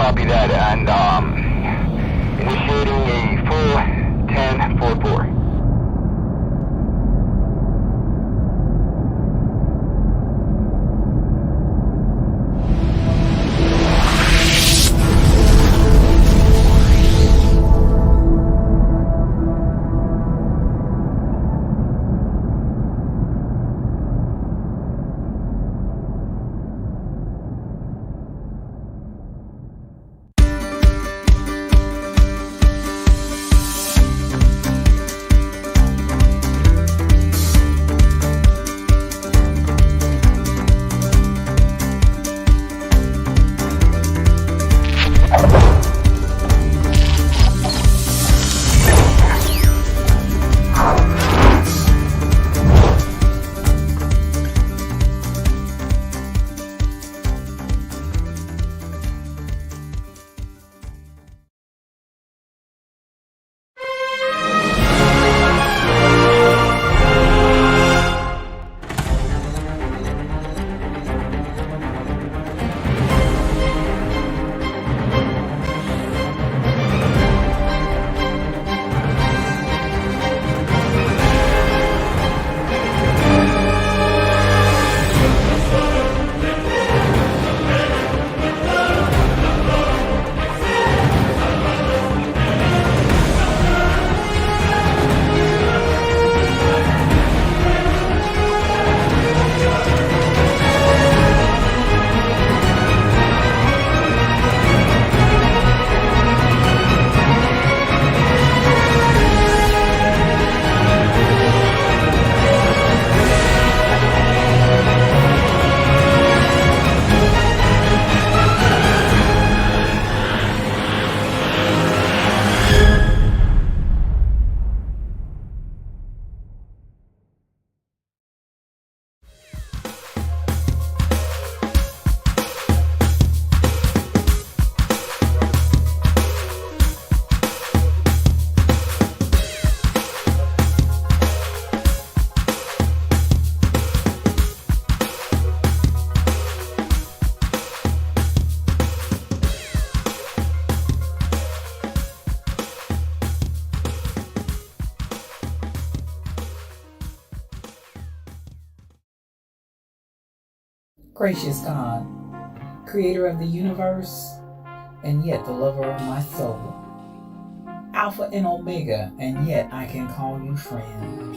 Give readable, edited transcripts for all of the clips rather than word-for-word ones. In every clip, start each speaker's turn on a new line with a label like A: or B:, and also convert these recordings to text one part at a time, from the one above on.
A: Copy that, and initiating a full 10-4-4.
B: Gracious God, creator of the universe, and yet the lover of my soul. Alpha and Omega, and yet I can call you friend.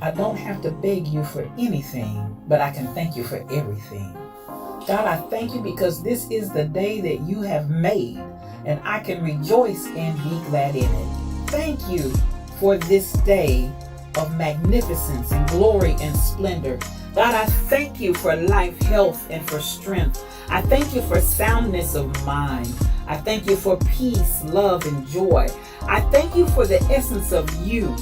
B: I don't have to beg you for anything, but I can thank you for everything. God, I thank you because this is the day that you have made, and I can rejoice and be glad in it. Thank you for this day of magnificence and glory and splendor. God, I thank you for life, health, and for strength. I thank you for soundness of mind. I thank you for peace, love, and joy. I thank you for the essence of you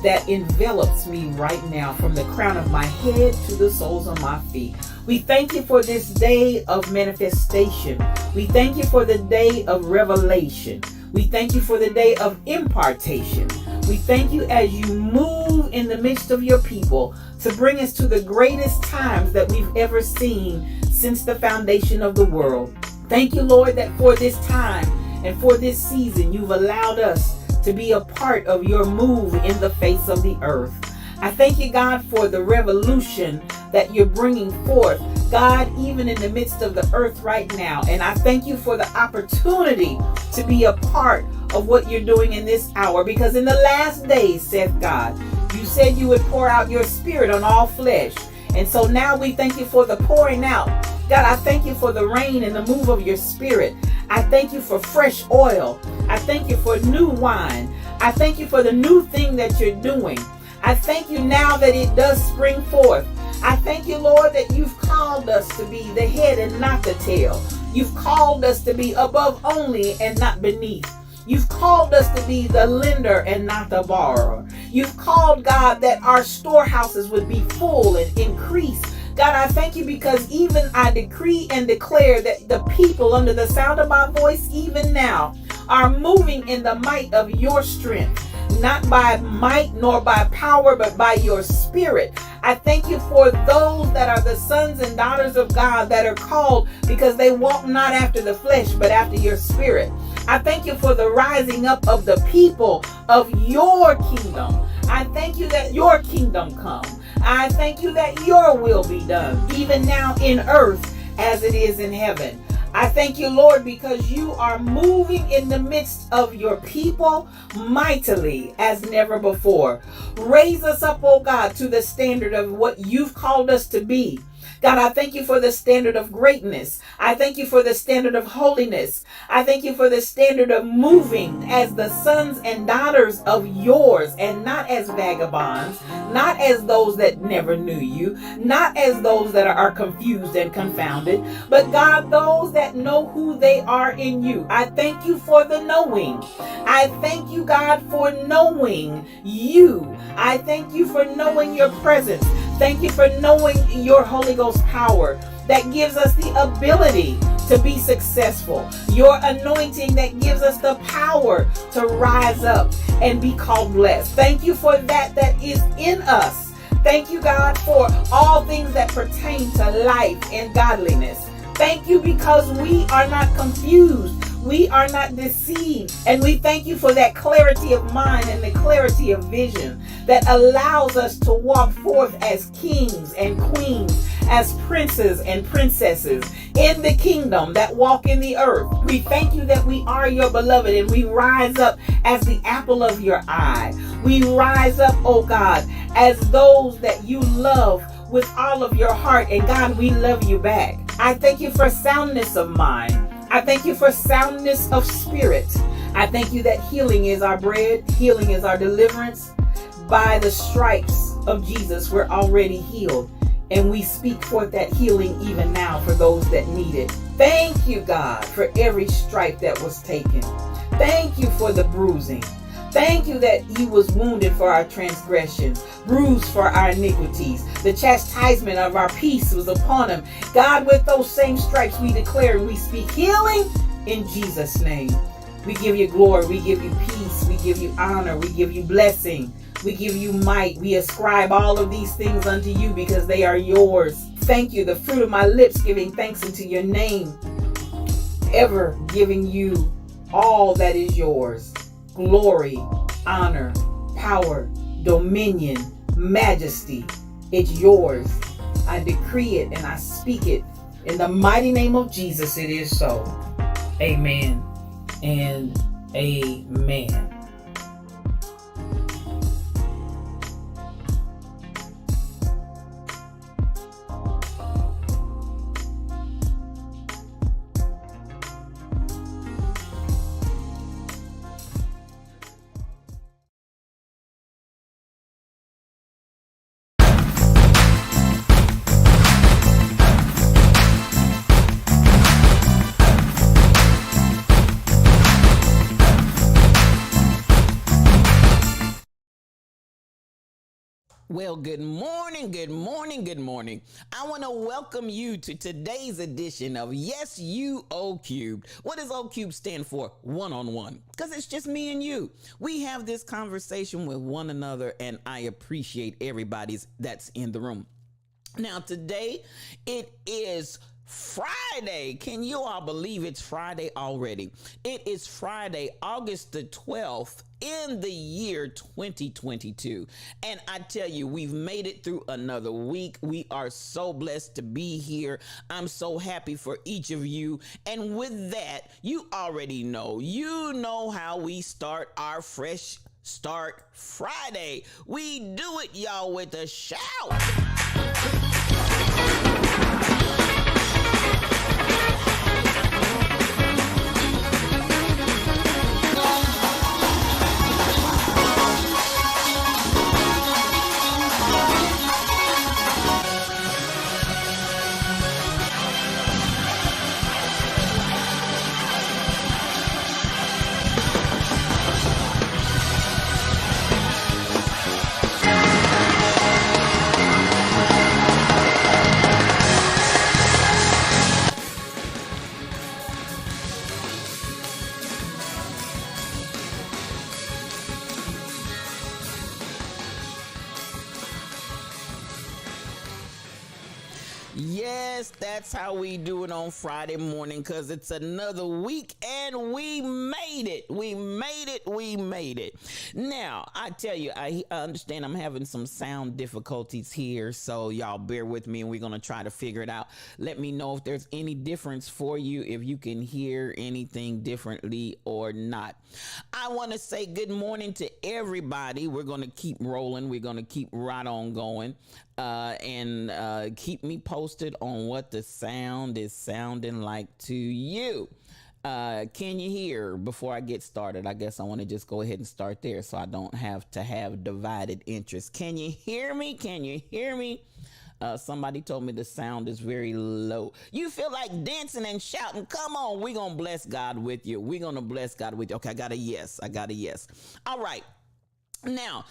B: that envelops me right now, from the crown of my head to the soles of my feet. We thank you for this day of manifestation. We thank you for the day of revelation. We thank you for the day of impartation. We thank you as you move in the midst of your people to bring us to the greatest times that we've ever seen since the foundation of the world. Thank you, Lord, that for this time and for this season, you've allowed us to be a part of your move in the face of the earth. I thank you, God, for the revolution that you're bringing forth, God, even in the midst of the earth right now. And I thank you for the opportunity to be a part of what you're doing in this hour, because in the last days, saith God, you said you would pour out your spirit on all flesh. And so now we thank you for the pouring out. God, I thank you for the rain and the move of your spirit. I thank you for fresh oil. I thank you for new wine. I thank you for the new thing that you're doing. I thank you now that it does spring forth. I thank you, Lord, that you've called us to be the head and not the tail. You've called us to be above only and not beneath. You've called us to be the lender and not the borrower. You've called, God, that our storehouses would be full and increase. God, I thank you because even I decree and declare that the people under the sound of my voice, even now, are moving in the might of your strength. Not by might nor by power, but by your spirit. I thank you for those that are the sons and daughters of God that are called because they walk not after the flesh, but after your spirit. I thank you for the rising up of the people of your kingdom. I thank you that your kingdom come. I thank you that your will be done, even now in earth as it is in heaven. I thank you, Lord, because you are moving in the midst of your people mightily as never before. Raise us up, oh God, to the standard of what you've called us to be. God, I thank you for the standard of greatness. I thank you for the standard of holiness. I thank you for the standard of moving as the sons and daughters of yours, and not as vagabonds, not as those that never knew you, not as those that are confused and confounded, but God, those that know who they are in you. I thank you for the knowing. I thank you, God, for knowing you. I thank you for knowing your presence. Thank you for knowing your Holy Ghost power that gives us the ability to be successful. Your anointing that gives us the power to rise up and be called blessed. Thank you for that is in us. Thank you, God, for all things that pertain to life and godliness. Thank you because we are not confused. We are not deceived. And we thank you for that clarity of mind and the clarity of vision that allows us to walk forth as kings and queens, as princes and princesses in the kingdom that walk in the earth. We thank you that we are your beloved, and we rise up as the apple of your eye. We rise up, oh God, as those that you love with all of your heart. And God, we love you back. I thank you for soundness of mind. I thank you for soundness of spirit. I thank you that healing is our bread. Healing is our deliverance. By the stripes of Jesus, we're already healed. And we speak forth that healing even now for those that need it. Thank you, God, for every stripe that was taken. Thank you for the bruising. Thank you that he was wounded for our transgressions, bruised for our iniquities. The chastisement of our peace was upon him. God, with those same stripes we declare and we speak healing in Jesus' name. We give you glory. We give you peace. We give you honor. We give you blessing. We give you might. We ascribe all of these things unto you because they are yours. Thank you. The fruit of my lips giving thanks unto your name. Ever giving you all that is yours. Glory, honor, power, dominion, majesty. It's yours. I decree it and I speak it. In the mighty name of Jesus, it is so. Amen and amen.
C: Well, good morning, good morning, good morning. I want to welcome you to today's edition of Yes You O Cubed. What does O Cubed stand for? One-on-one. Because it's just me and you. We have this conversation with one another, and I appreciate everybody's that's in the room. Now, today it is Friday. Can you all believe it's Friday already? It is Friday, August the 12th in the year 2022. And I tell you, we've made it through another week. We are so blessed to be here. I'm so happy for each of you. And with that, you already know, how we start our Fresh Start Friday. We do it, y'all, with a shout. Yes, that's how we do it on Friday morning, because it's another week and we made it. We made it. We made it. Now, I tell you, I understand I'm having some sound difficulties here, so y'all bear with me and we're going to try to figure it out. Let me know if there's any difference for you, if you can hear anything differently or not. I want to say good morning to everybody. We're going to keep rolling. We're going to keep right on going. And keep me posted on what the sound is sounding like to you. Can you hear before I get started? I guess I want to just go ahead and start there so I don't have to have divided interest. Can you hear me? Can you hear me? Somebody told me the sound is very low. You feel like dancing and shouting? Come on, we're going to bless God with you. We're going to bless God with you. Okay, I got a yes. I got a yes. All right. Now,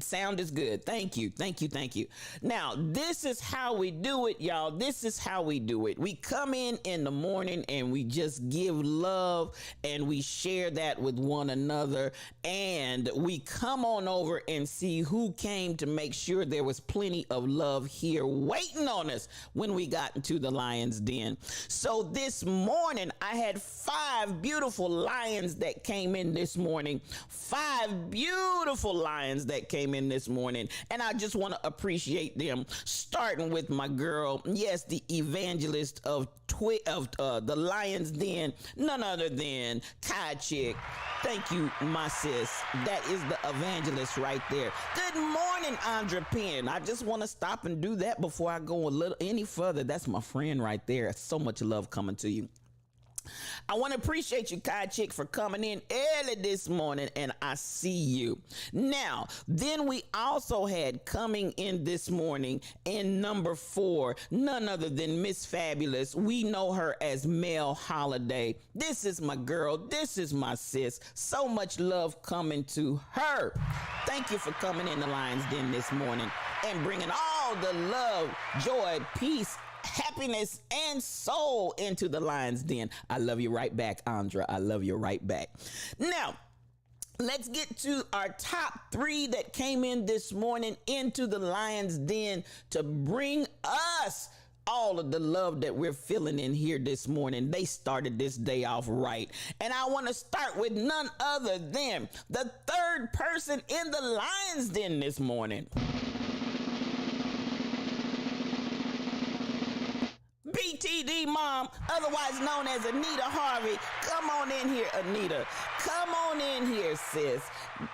C: sound is good. Thank you. Thank you. Thank you. Now, this is how we do it, y'all. This is how we do it. We come in the morning and we just give love and we share that with one another. And we come on over and see who came to make sure there was plenty of love here waiting on us when we got into the Lion's Den. So this morning, I had 5 beautiful lions that came in this morning. 5 beautiful lions that came in this morning, and I just want to appreciate them, starting with my girl, yes, the evangelist of the Lion's Den, none other than Kai Chick. Thank you, my sis. That is the evangelist right there. Good morning, Andra Penn. I just want to stop and do that before I go a little any further. That's my friend right there. So much love coming to you. I want to appreciate you, Kai Chick, for coming in early this morning, and I see you. Now, then we also had coming in this morning in number 4, none other than Miss Fabulous. We know her as Mel Holiday. This is my girl. This is my sis. So much love coming to her. Thank you for coming in the Lion's Den this morning and bringing all the love, joy, peace, happiness and soul into the Lion's Den. I love you right back, Andra. I love you right back. Now, let's get to our top 3 that came in this morning into the Lion's Den to bring us all of the love that we're feeling in here this morning. They started this day off right. And I want to start with none other than the 3rd person in the Lion's Den this morning. BTD Mom, otherwise known as Anita Harvey. Come on in here, Anita. Come on in here, sis.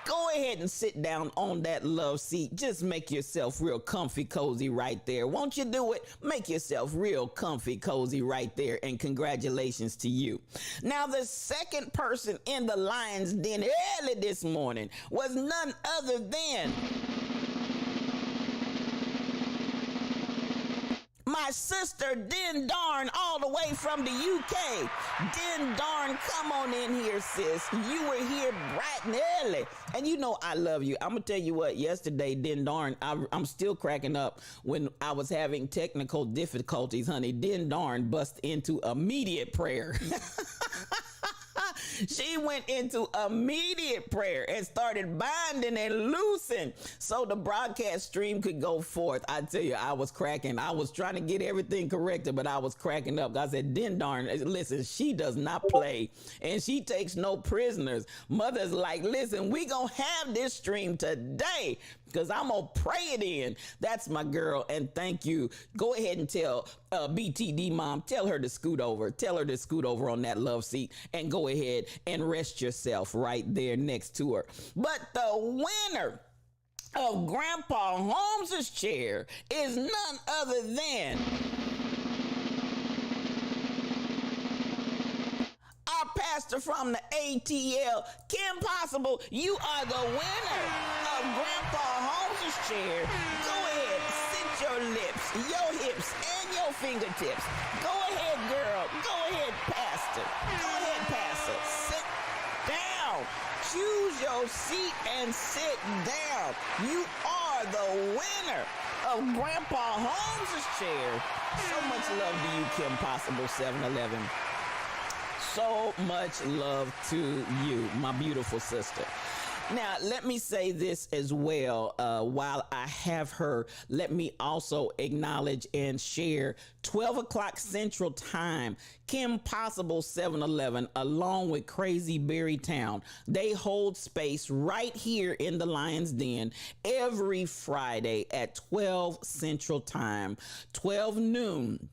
C: Go ahead and sit down on that love seat. Just make yourself real comfy, cozy right there. Won't you do it? Make yourself real comfy, cozy right there. And congratulations to you. Now, the 2nd person in the Lion's Den early this morning was none other than my sister, Din Darn, all the way from the UK. Din Darn, come on in here, sis. You were here bright and early. And you know I love you. I'm going to tell you what, yesterday, Din Darn, I'm still cracking up when I was having technical difficulties, honey. Din Darn bust into immediate prayer. She went into immediate prayer and started binding and loosing so the broadcast stream could go forth. I tell you, I was cracking. I was trying to get everything corrected, but I was cracking up. I said, Din Darn, listen, she does not play and she takes no prisoners. Mother's like, listen, we gonna have this stream today because I'm gonna pray it in. That's my girl, and thank you. Go ahead and tell BTD Mom, tell her to scoot over. Tell her to scoot over on that love seat and go ahead and rest yourself right there next to her. But the winner of Grandpa Holmes's chair is none other than our pastor from the ATL, Kim Possible. You are the winner of Grandpa Holmes's chair. Go ahead, sit your lips, your hips, and your fingertips. Go ahead, girl. Go ahead, pastor. Go ahead, pastor. Sit down. Choose your seat and sit down. You are the winner of Grandpa Holmes's chair. So much love to you, Kim Possible 7-Eleven. So much love to you, my beautiful sister. Now, let me say this as well. While I have her, let me also acknowledge and share 12 o'clock Central Time, Kim Possible 7-Eleven, along with Crazy Berry Town. They hold space right here in the Lion's Den every Friday at 12 Central Time, 12 noon.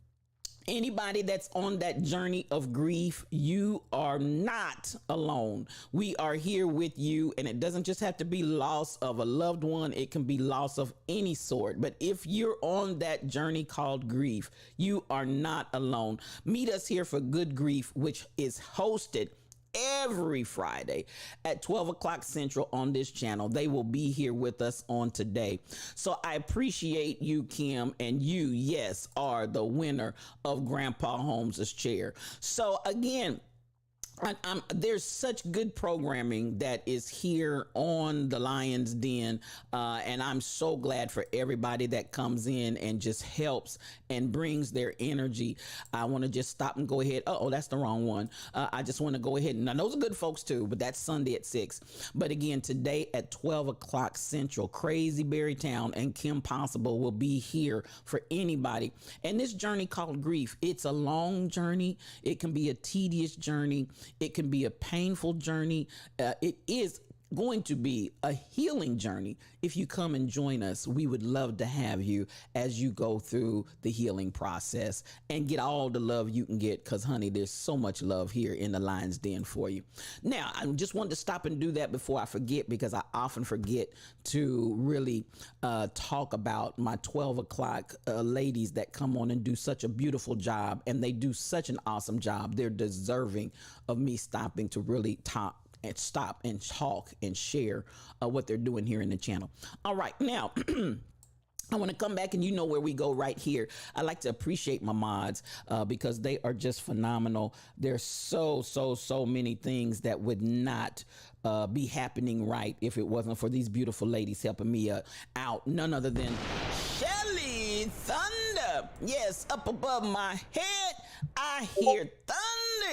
C: Anybody that's on that journey of grief, you are not alone. We are here with you, and it doesn't just have to be loss of a loved one. It can be loss of any sort. But if you're on that journey called grief, you are not alone. Meet us here for Good Grief, which is hosted every Friday at 12 o'clock Central on this channel. They will be here with us on today. So I appreciate you, Kim, and you, yes, are the winner of Grandpa Holmes's chair. So again, there's such good programming that is here on the Lion's Den, and I'm so glad for everybody that comes in and just helps and brings their energy. I want to just stop and go ahead. Oh, that's the wrong one. I just want to go ahead. Now, those are good folks too, but that's Sunday at 6. But again, today at 12 o'clock Central, Crazy Berry Town and Kim Possible will be here for anybody. And this journey called grief, it's a long journey. It can be a tedious journey. It can be a painful journey. It is going to be a healing journey. If you come and join us, we would love to have you as you go through the healing process and get all the love you can get, because honey, there's so much love here in the Lion's Den for you. Now, I just wanted to stop and do that before I forget, because I often forget to really talk about my 12 o'clock ladies that come on and do such a beautiful job, and they do such an awesome job. They're deserving of me stopping to really stop and talk and share what they're doing here in the channel. All right, now I want to come back, and you know where we go right here. I like to appreciate my mods because they are just phenomenal. There's so many things that would not be happening right if it wasn't for these beautiful ladies helping me out. None other than Shelly Thunder. Yes, up above my head, I hear thunder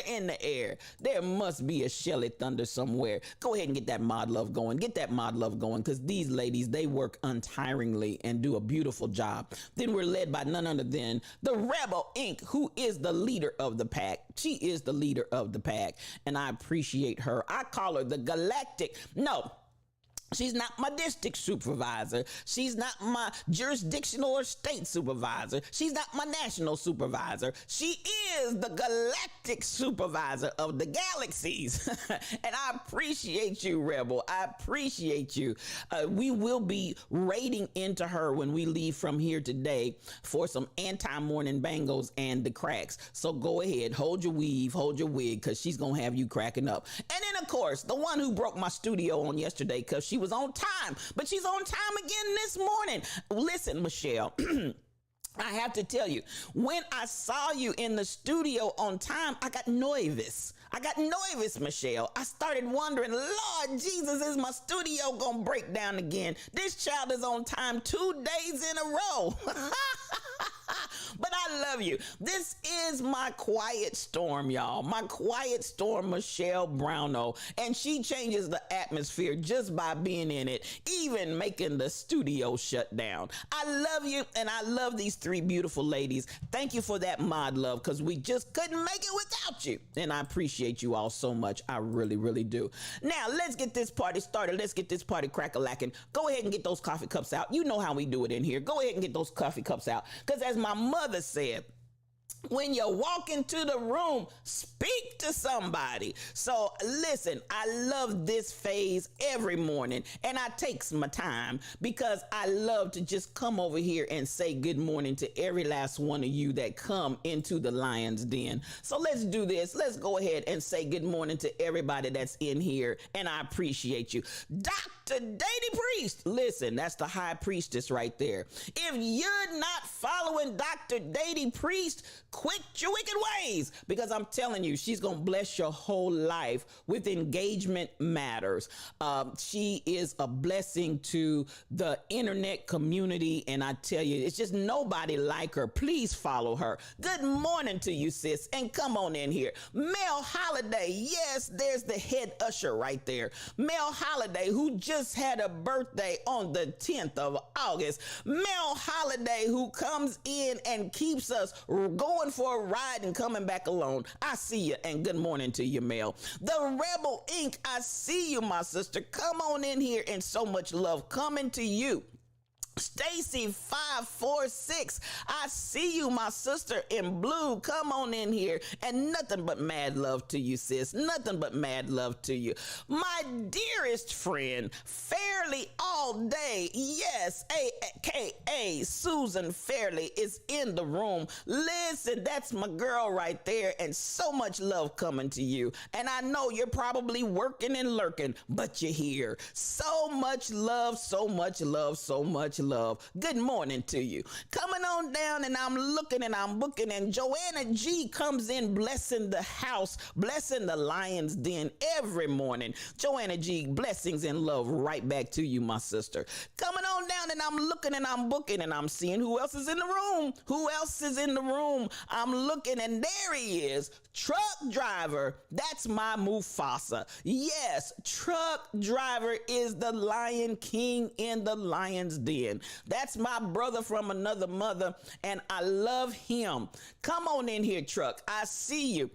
C: in the air. There must be a Shelly Thunder somewhere. Go ahead and get that mod love going. Get that mod love going, because these ladies, they work untiringly and do a beautiful job. Then we're led by none other than the Rebel Inc., who is the leader of the pack. She is the leader of the pack, and I appreciate her. I call her the Galactic. No, she's not my district supervisor. She's not my jurisdictional or state supervisor. She's not my national supervisor. She is the galactic supervisor of the galaxies. And I appreciate you, Rebel. I appreciate you. We will be raiding into her when we leave from here today for some anti-morning bangles and the cracks. So go ahead, hold your weave, hold your wig, because she's going to have you cracking up. And then, of course, the one who broke my studio on yesterday because she was on time, but she's on time again this morning. Listen, Michelle, I have to tell you, when I saw you in the studio on time, I got nervous. Michelle. I started wondering, Lord Jesus, is my studio gonna break down again? This child is on time 2 days in a row. But I love you. This is my quiet storm, y'all. My quiet storm, Michelle Brownell. And she changes the atmosphere just by being in it, even making the studio shut down. I love you, and I love these three beautiful ladies. Thank you for that mod love, because we just couldn't make it without you. And I appreciate you all so much. I really, really do. Now, let's get this party started. Let's get this party crack-a-lacking. Go ahead and get those coffee cups out. You know how we do it in here. Go ahead and get those coffee cups out, because as my mother said, when you walk into the room, speak to somebody. So listen, I love this phase every morning, and I takes my time because I love to just come over here and say good morning to every last one of you that come into the Lion's Den. So let's do this. Let's go ahead and say good morning to everybody that's in here, and I appreciate you. Dr. Dady Priest, listen, that's the high priestess right there. If you're not following Dr. Dady Priest. Quit your wicked ways, because I'm telling you, she's going to bless your whole life with Engagement Matters. She is a blessing to the internet community, and I tell you, it's just nobody like her. Please follow her. Good morning to you, sis, and come on in here. Mel Holiday, yes, there's the head usher right there. Mel Holiday, who just had a birthday on the 10th of August. Mel Holiday, who comes in and keeps us going for a ride and coming back alone. I see you, and good morning to you, Mel. The Rebel Inc., I see you, my sister. Come on in here, and so much love coming to you. Stacy 546, I see you, my sister in blue. Come on in here, and nothing but mad love to you, sis. Nothing but mad love to you. My dearest friend, Fairly All Day, yes, AKA Susan Fairly is in the room. Listen, that's my girl right there, and so much love coming to you. And I know you're probably working and lurking, but you're here. So much love, so much love, so much love. Good morning to you. Coming on down, and I'm looking and I'm booking, and Joanna G comes in blessing the house, blessing the Lion's Den every morning. Joanna G, blessings and love right back to you, my sister. Coming on down, and I'm looking and I'm booking, and I'm seeing who else is in the room. Who else is in the room? I'm looking, and there he is. Truck driver, that's my Mufasa. Yes, truck driver is the Lion King in the Lion's Den. That's my brother from another mother, and I love him. Come on in here, truck. I see you.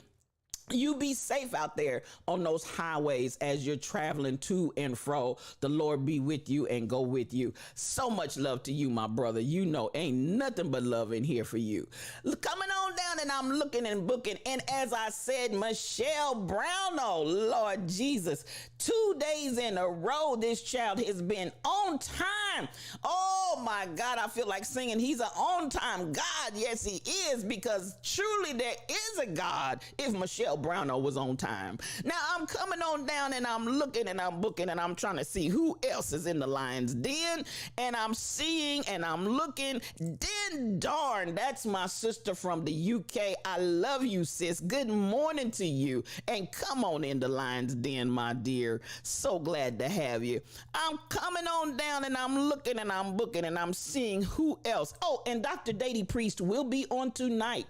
C: You be safe out there on those highways as you're traveling to and fro. The Lord be with you and go with you. So much love to you, my brother. You know, ain't nothing but love in here for you. Coming on down, and I'm looking and booking. And as I said, Michelle Brown, oh Lord Jesus, 2 days in a row, this child has been on time. Oh my God, I feel like singing. He's an on-time God. Yes, he is, because truly there is a God if Michelle Browno was on time. Now I'm coming on down, and I'm looking and I'm booking, and I'm trying to see who else is in the Lion's Den, and I'm seeing and I'm looking. Den darn, that's my sister from the UK. I love you, sis. Good morning to you, and come on in the Lion's Den, my dear. So glad to have you. I'm coming on down, and I'm looking and I'm booking, and I'm seeing who else. Oh, and Dr. Dady Priest will be on tonight.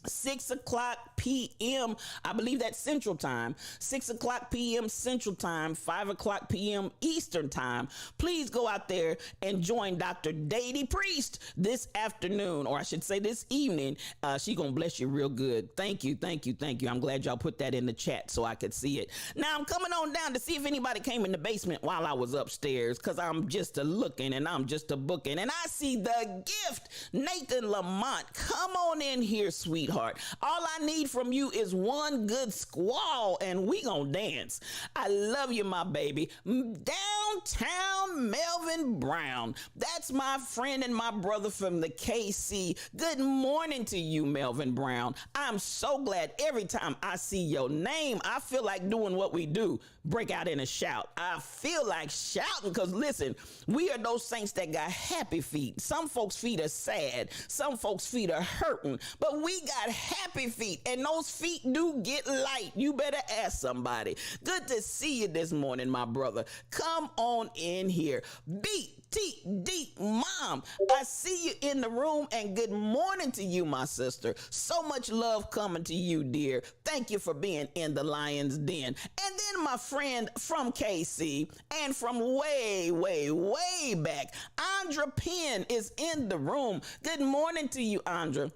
C: 6 o'clock p.m. I believe that's Central Time. 6 o'clock p.m. Central Time, 5 o'clock p.m. Eastern Time. Please go out there and join Dr. Dady Priest this afternoon, or I should say this evening. She gonna bless you real good. Thank you, thank you, thank you. I'm glad y'all put that in the chat so I could see it. Now I'm coming on down to see if anybody came in the basement while I was upstairs, because I'm just a looking and I'm just a booking, and I see the gift, Nathan Lamont. Come on in here, sweetheart. All I need from you is one good squall, and we gonna dance. I love you, my baby. Downtown Melvin Brown, that's my friend and my brother from the KC. Good morning to you, Melvin Brown. I'm so glad every time I see your name, I feel like doing what we do, break out in a shout. I feel like shouting, because listen, we are those saints that got happy feet. Some folks' feet are sad, some folks' feet are hurting, but we got happy feet, and those feet do get light. You better ask somebody. Good to see you this morning, my brother. Come on in here. BTD Mom, I see you in the room, and good morning to you, my sister. So much love coming to you, dear. Thank you for being in the Lion's Den. And then my friend from KC and from way, way, way back, Andra Penn is in the room. Good morning to you, Andra.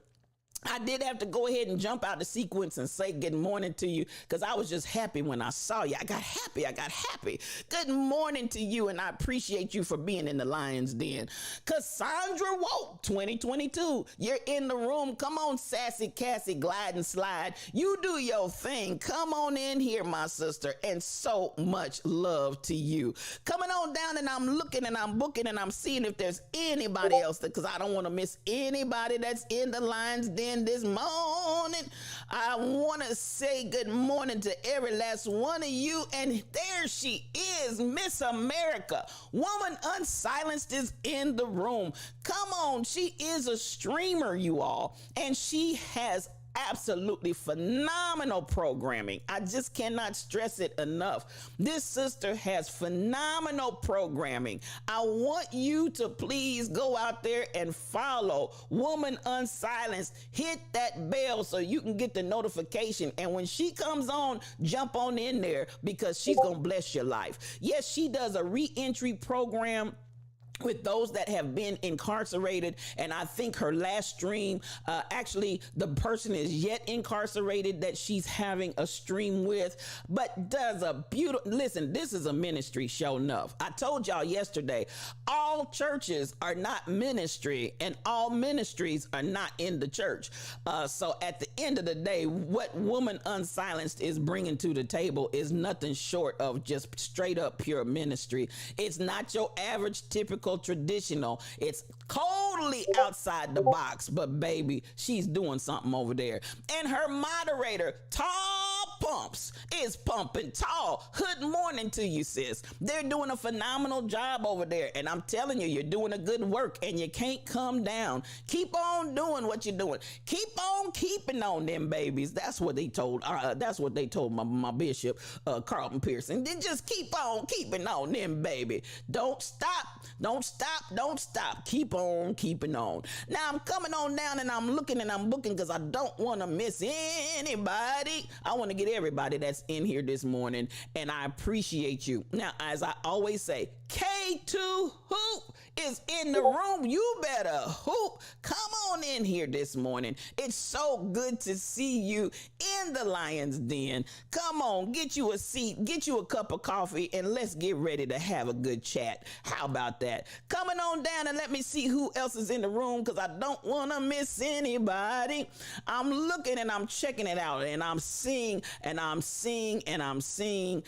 C: I did have to go ahead and jump out the sequence and say good morning to you, because I was just happy when I saw you. I got happy. Good morning to you, and I appreciate you for being in the Lion's Den. Cassandra Woke, 2022, you're in the room. Come on, Sassy Cassie, glide and slide. You do your thing. Come on in here, my sister, and so much love to you. Coming on down, and I'm looking and I'm booking, and I'm seeing if there's anybody else, because I don't want to miss anybody that's in the Lion's Den in this morning. I want to say good morning to every last one of you. And there she is, Miss America. Woman Unsilenced is in the room. Come on, she is a streamer, you all. And she has absolutely phenomenal programming. I just cannot stress it enough. This sister has phenomenal programming. I want you to please go out there and follow Woman Unsilenced. Hit that bell so you can get the notification. And when she comes on, jump on in there because she's going to bless your life. Yes, she does a re-entry program with those that have been incarcerated. And I think her last stream, actually the person is yet incarcerated that she's having a stream with, but does a beautiful, listen, this is a ministry show enough. I told y'all yesterday, all churches are not ministry and all ministries are not in the church. So at the end of the day, what Woman Unsilenced is bringing to the table is nothing short of just straight up pure ministry. It's not your average typical traditional. It's totally outside the box, but baby, she's doing something over there. And her moderator, Tall Pumps, is pumping tall. Good morning to you, sis. They're doing a phenomenal job over there, and I'm telling you, you're doing a good work, and you can't come down. Keep on doing what you're doing. Keep on keeping on them babies. That's what they told. That's what they told my bishop, Carlton Pearson. Then just keep on keeping on them, baby. Don't stop. Don't stop. Don't stop. Keep on keeping on. Now I'm coming on down and I'm looking and I'm booking because I don't want to miss anybody. I want to get everybody that's in here this morning, and I appreciate you. Now, as I always say, K2 Hoop is in the room. You better hoop. Come on in here this morning. It's so good to see you in the Lion's Den. Come on, get you a seat, get you a cup of coffee, and let's get ready to have a good chat. How about that? Coming on down and let me see who else is in the room because I don't want to miss anybody. I'm looking and I'm checking it out, and I'm seeing and I'm seeing and I'm seeing.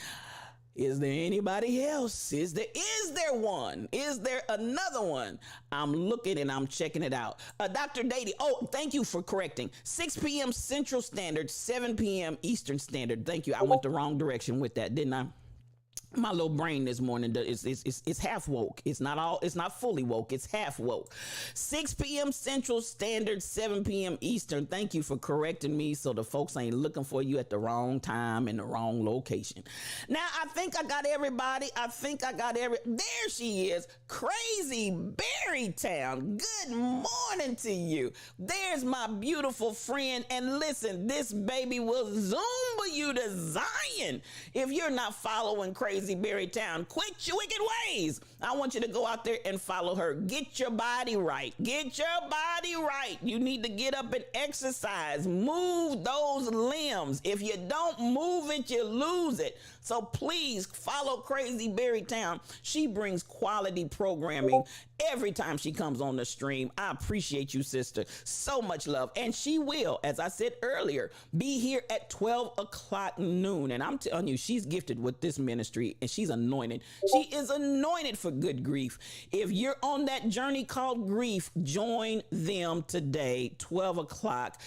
C: Is there anybody else? Is there one? Is there another one? I'm looking and I'm checking it out. Dr. Dady, oh, thank you for correcting. 6 p.m. Central Standard, 7 p.m. Eastern Standard. Thank you. I went the wrong direction with that, didn't I? My little brain this morning is half woke. It's not fully woke. It's half woke. 6 p.m. Central Standard, 7 p.m. Eastern. Thank you for correcting me so the folks ain't looking for you at the wrong time in the wrong location. Now, I think I got everybody. There she is. Crazy Berrytown. Good morning to you. There's my beautiful friend. And listen, this baby will Zumba you to Zion. If you're not following Crazy Berrytown, quit your wicked ways. I want you to go out there and follow her. Get your body right. Get your body right. You need to get up and exercise. Move those limbs. If you don't move it, you lose it. So please follow Crazy Berrytown. She brings quality programming every time she comes on the stream. I appreciate you, sister. So much love. And she will, as I said earlier, be here at 12 o'clock noon. And I'm telling you, she's gifted with this ministry and she's anointed. She is anointed for good grief. If you're on that journey called grief, join them today, 12 o'clock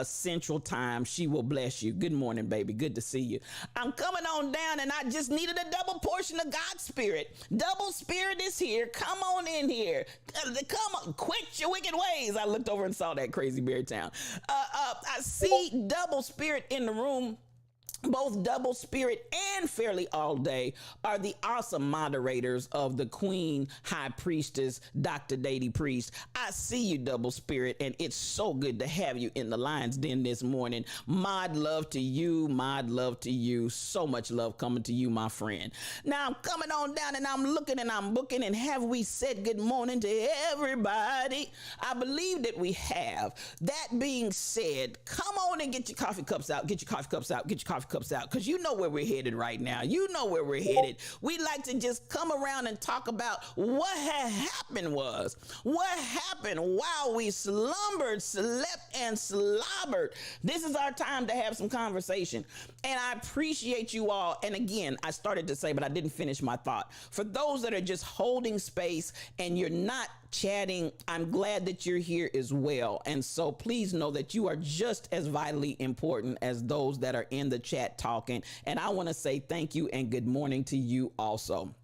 C: Central Time. She will bless you. Good morning, baby. Good to see you. I'm coming on down and I just needed a double portion of God's Spirit. Double Spirit is here. Come on in here. Come on. Quit your wicked ways. I looked over and saw that Crazy Berrytown. I see Double Spirit in the room. Both Double Spirit and Fairly All Day are the awesome moderators of the Queen High Priestess, Dr. Dady Priest. I see you, Double Spirit, and it's so good to have you in the Lion's Den this morning. Mod love to you, mod love to you. So much love coming to you, my friend. Now I'm coming on down and I'm looking and I'm booking, and have we said good morning to everybody? I believe that we have. That being said, come on and get your coffee cups out. Get your coffee cups out. Get your coffee cups out, because you know where we're headed right now. You know where we're headed. We like to just come around and talk about what had happened what happened while we slumbered, slept, and slobbered. This is our time to have some conversation. And I appreciate you all. And again, I started to say, but I didn't finish my thought. For those that are just holding space and you're not chatting, I'm glad that you're here as well. And so please know that you are just as vitally important as those that are in the chat talking. And I want to say thank you and good morning to you also.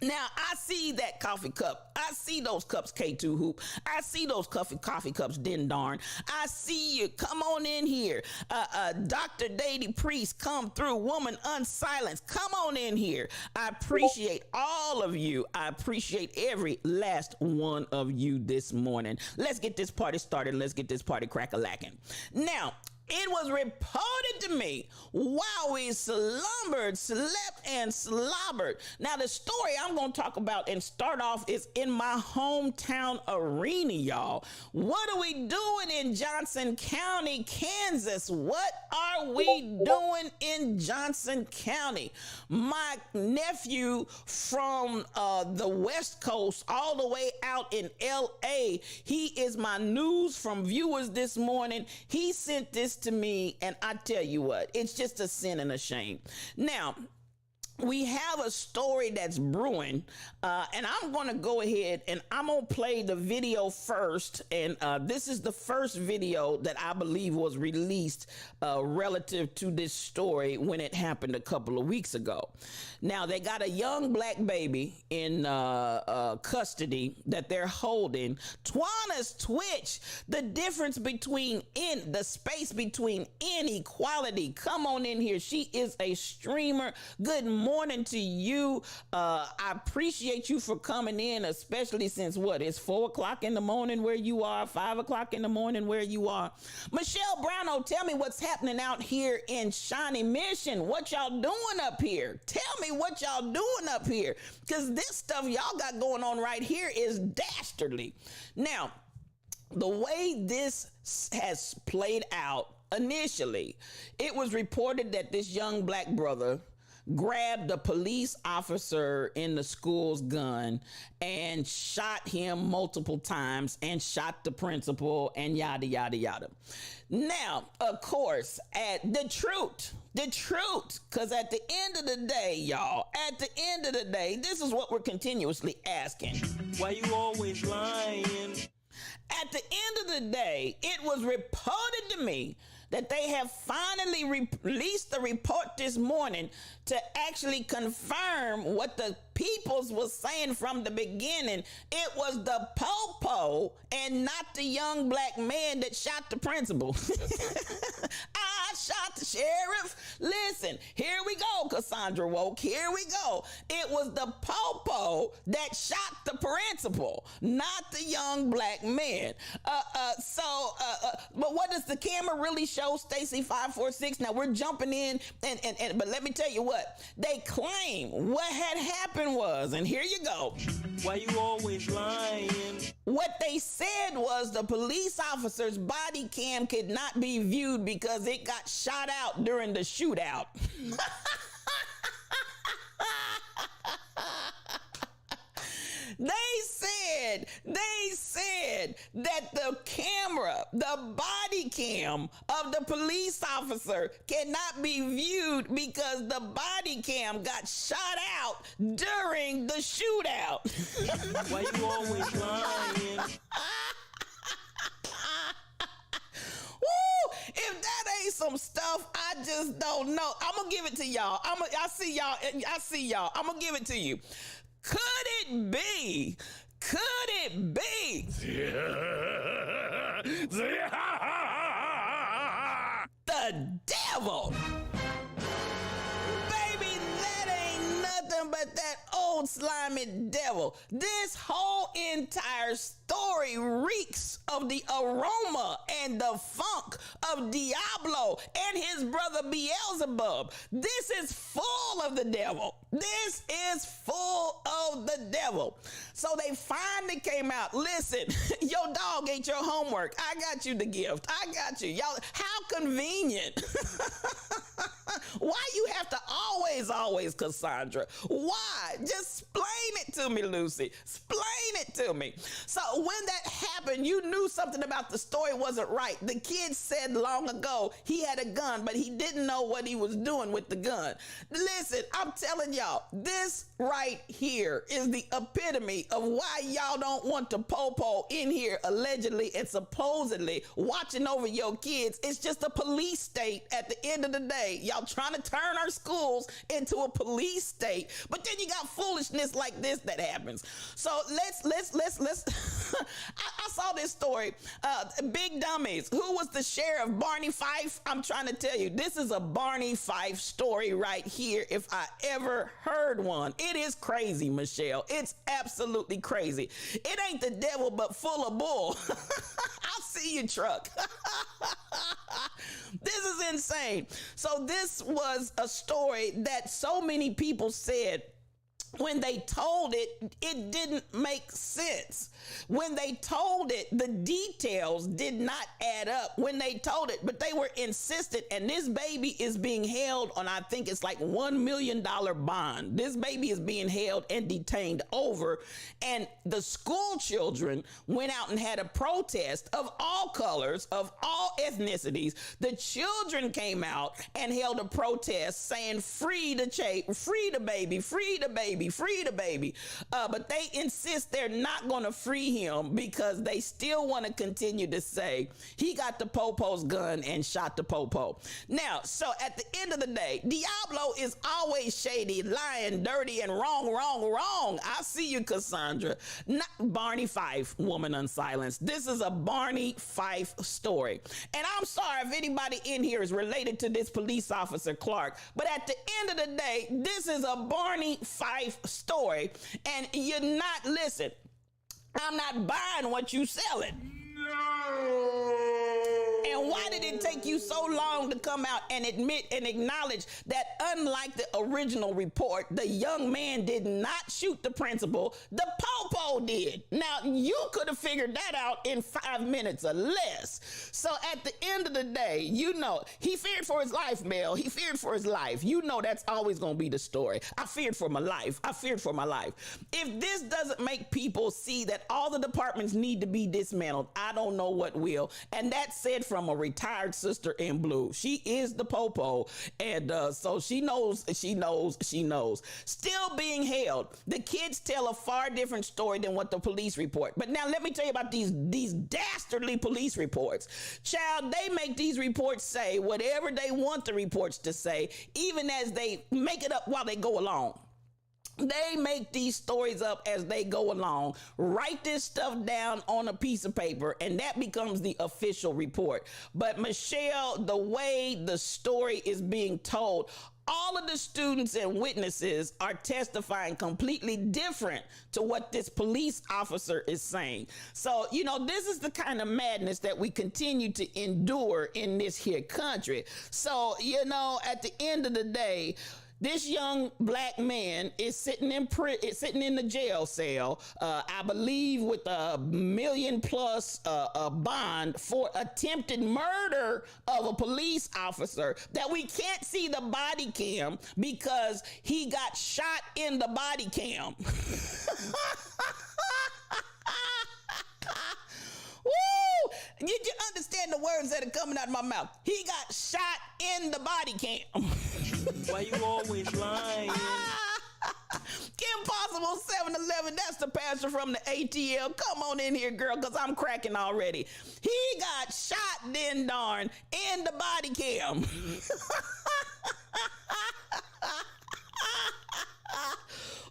C: Now, I see that coffee cup. I see those cups, K2 Hoop. I see those coffee cups, Din Darn. I see you. Come on in here. Dr. Dady Priest, come through. Woman Unsilenced, come on in here. I appreciate all of you. I appreciate every last one of you this morning. Let's get this party started. Let's get this party crack-a-lacking. Now, it was reported to me while we slumbered, slept, and slobbered. Now, the story I'm going to talk about and start off is in my hometown arena, y'all. What are we doing in Johnson County, Kansas? What are we doing in Johnson County? My nephew from the West Coast all the way out in L.A., he is my news from viewers this morning. He sent this to me, and I tell you what, it's just a sin and a shame. Now, we have a story that's brewing, and I'm going to go ahead and I'm going to play the video first. And this is the first video that I believe was released relative to this story when it happened a couple of weeks ago. Now, they got a young black baby in custody that they're holding. Twanna's Twitch, the difference between the space between inequality. Come on in here. She is a streamer. Good morning to you. I appreciate you for coming in, especially since it's 4 o'clock in the morning where you are, 5 o'clock in the morning where you are. Michelle Browno, tell me what's happening out here in Shawnee Mission. What y'all doing up here? Tell me what y'all doing up here, because this stuff y'all got going on right here is dastardly. Now, the way this has played out initially, it was reported that this young black brother grabbed a police officer in the school's gun and shot him multiple times and shot the principal and yada, yada, yada. Now, of course, at the truth, because at the end of the day, y'all, at the end of the day, this is what we're continuously asking.
D: Why you always lying?
C: At the end of the day, it was reported to me that they have finally released the report this morning to actually confirm what the peoples was saying from the beginning. It was the popo and not the young black man that shot the principal. I shot the sheriff. Listen, here we go, Cassandra Woke. Here we go. It was the popo that shot the principal, not the young black man. But what does the camera really show, Stacy 546? Now we're jumping in, but let me tell you what they claim. What had happened was, and here you go.
D: Why you always lying?
C: What they said was the police officer's body cam could not be viewed because it got shot out during the shootout. They said that the camera, the body cam of the police officer cannot be viewed because the body cam got shot out during the shootout.
D: Why you always lying?
C: Woo! If that ain't some stuff, I just don't know. I'm gonna give it to y'all. I see y'all. I'm gonna give it to you. Could it be? The devil? Baby, that ain't nothing but that old slimy devil. This whole entire story reeks of the aroma and the funk of Diablo and his brother Beelzebub. This is full of the devil. This is full of the devil. So they finally came out. Listen, your dog ate your homework. I got you the gift. I got you. Y'all, how convenient. Why you have to always, Cassandra? Why? Just explain it to me, Lucy. Explain it to me. So when that happened, you knew something about the story wasn't right. The kid said long ago he had a gun, but he didn't know what he was doing with the gun. Listen, I'm telling y'all, this right here is the epitome of why y'all don't want to po-po in here allegedly and supposedly watching over your kids. It's just a police state at the end of the day. Y'all trying to turn our schools into a police state, but then you got foolishness like this that happens. So let's I saw this story, Big Dummies. Who was the sheriff? Barney Fife. I'm trying to tell you, this is a Barney Fife story right here, if I ever heard one. It is crazy, Michelle. It's absolutely crazy. It ain't the devil, but full of bull. I'll see you, truck. This is insane. So this was a story that so many people said when they told it, it didn't make sense. When they told it, the details did not add up when they told it, but they were insistent. And this baby is being held on, I think it's like $1 million bond. This baby is being held and detained over. And the school children went out and had a protest of all colors, of all ethnicities. The children came out and held a protest saying, free the baby, free the baby, free the baby. But they insist they're not going to free him because they still want to continue to say he got the popo's gun and shot the popo. Now, so at the end of the day, Diablo is always shady, lying, dirty, and wrong. I see you, Cassandra. Not Barney Fife, woman unsilenced. This is a Barney Fife story. And I'm sorry if anybody in here is related to this police officer, Clark, but at the end of the day, this is a Barney Fife story. And you're not, listen, I'm not buying what you selling. No. And why did it take you so long to come out and admit and acknowledge that unlike the original report, the young man did not shoot the principal, the popo did? Now, you could have figured that out in 5 minutes or less. So at the end of the day, you know, he feared for his life, Mel. He feared for his life. You know that's always going to be the story. I feared for my life. I feared for my life. If this doesn't make people see that all the departments need to be dismantled, I don't know what will. And that's said from a retired sister in blue. She is the popo. And so she knows. Still being held. The kids tell a far different story than what the police report. But now let me tell you about these dastardly police reports. Child, they make these reports say whatever they want the reports to say, even as they make it up while they go along. They make these stories up as they go along, write this stuff down on a piece of paper, and that becomes the official report. But Michelle, the way the story is being told, all of the students and witnesses are testifying completely different to what this police officer is saying. So, you know, this is the kind of madness that we continue to endure in this here country. So, you know, at the end of the day, this young black man is sitting in the jail cell, I believe, with $1 million+ bond for attempted murder of a police officer that we can't see the body cam because he got shot in the body cam. Woo! You understand the words that are coming out of my mouth? He got shot in the body cam.
D: Why you always lying?
C: Kim Possible 7-Eleven, that's the pastor from the ATL. Come on in here, girl, because I'm cracking already. He got shot, then darn, in the body cam.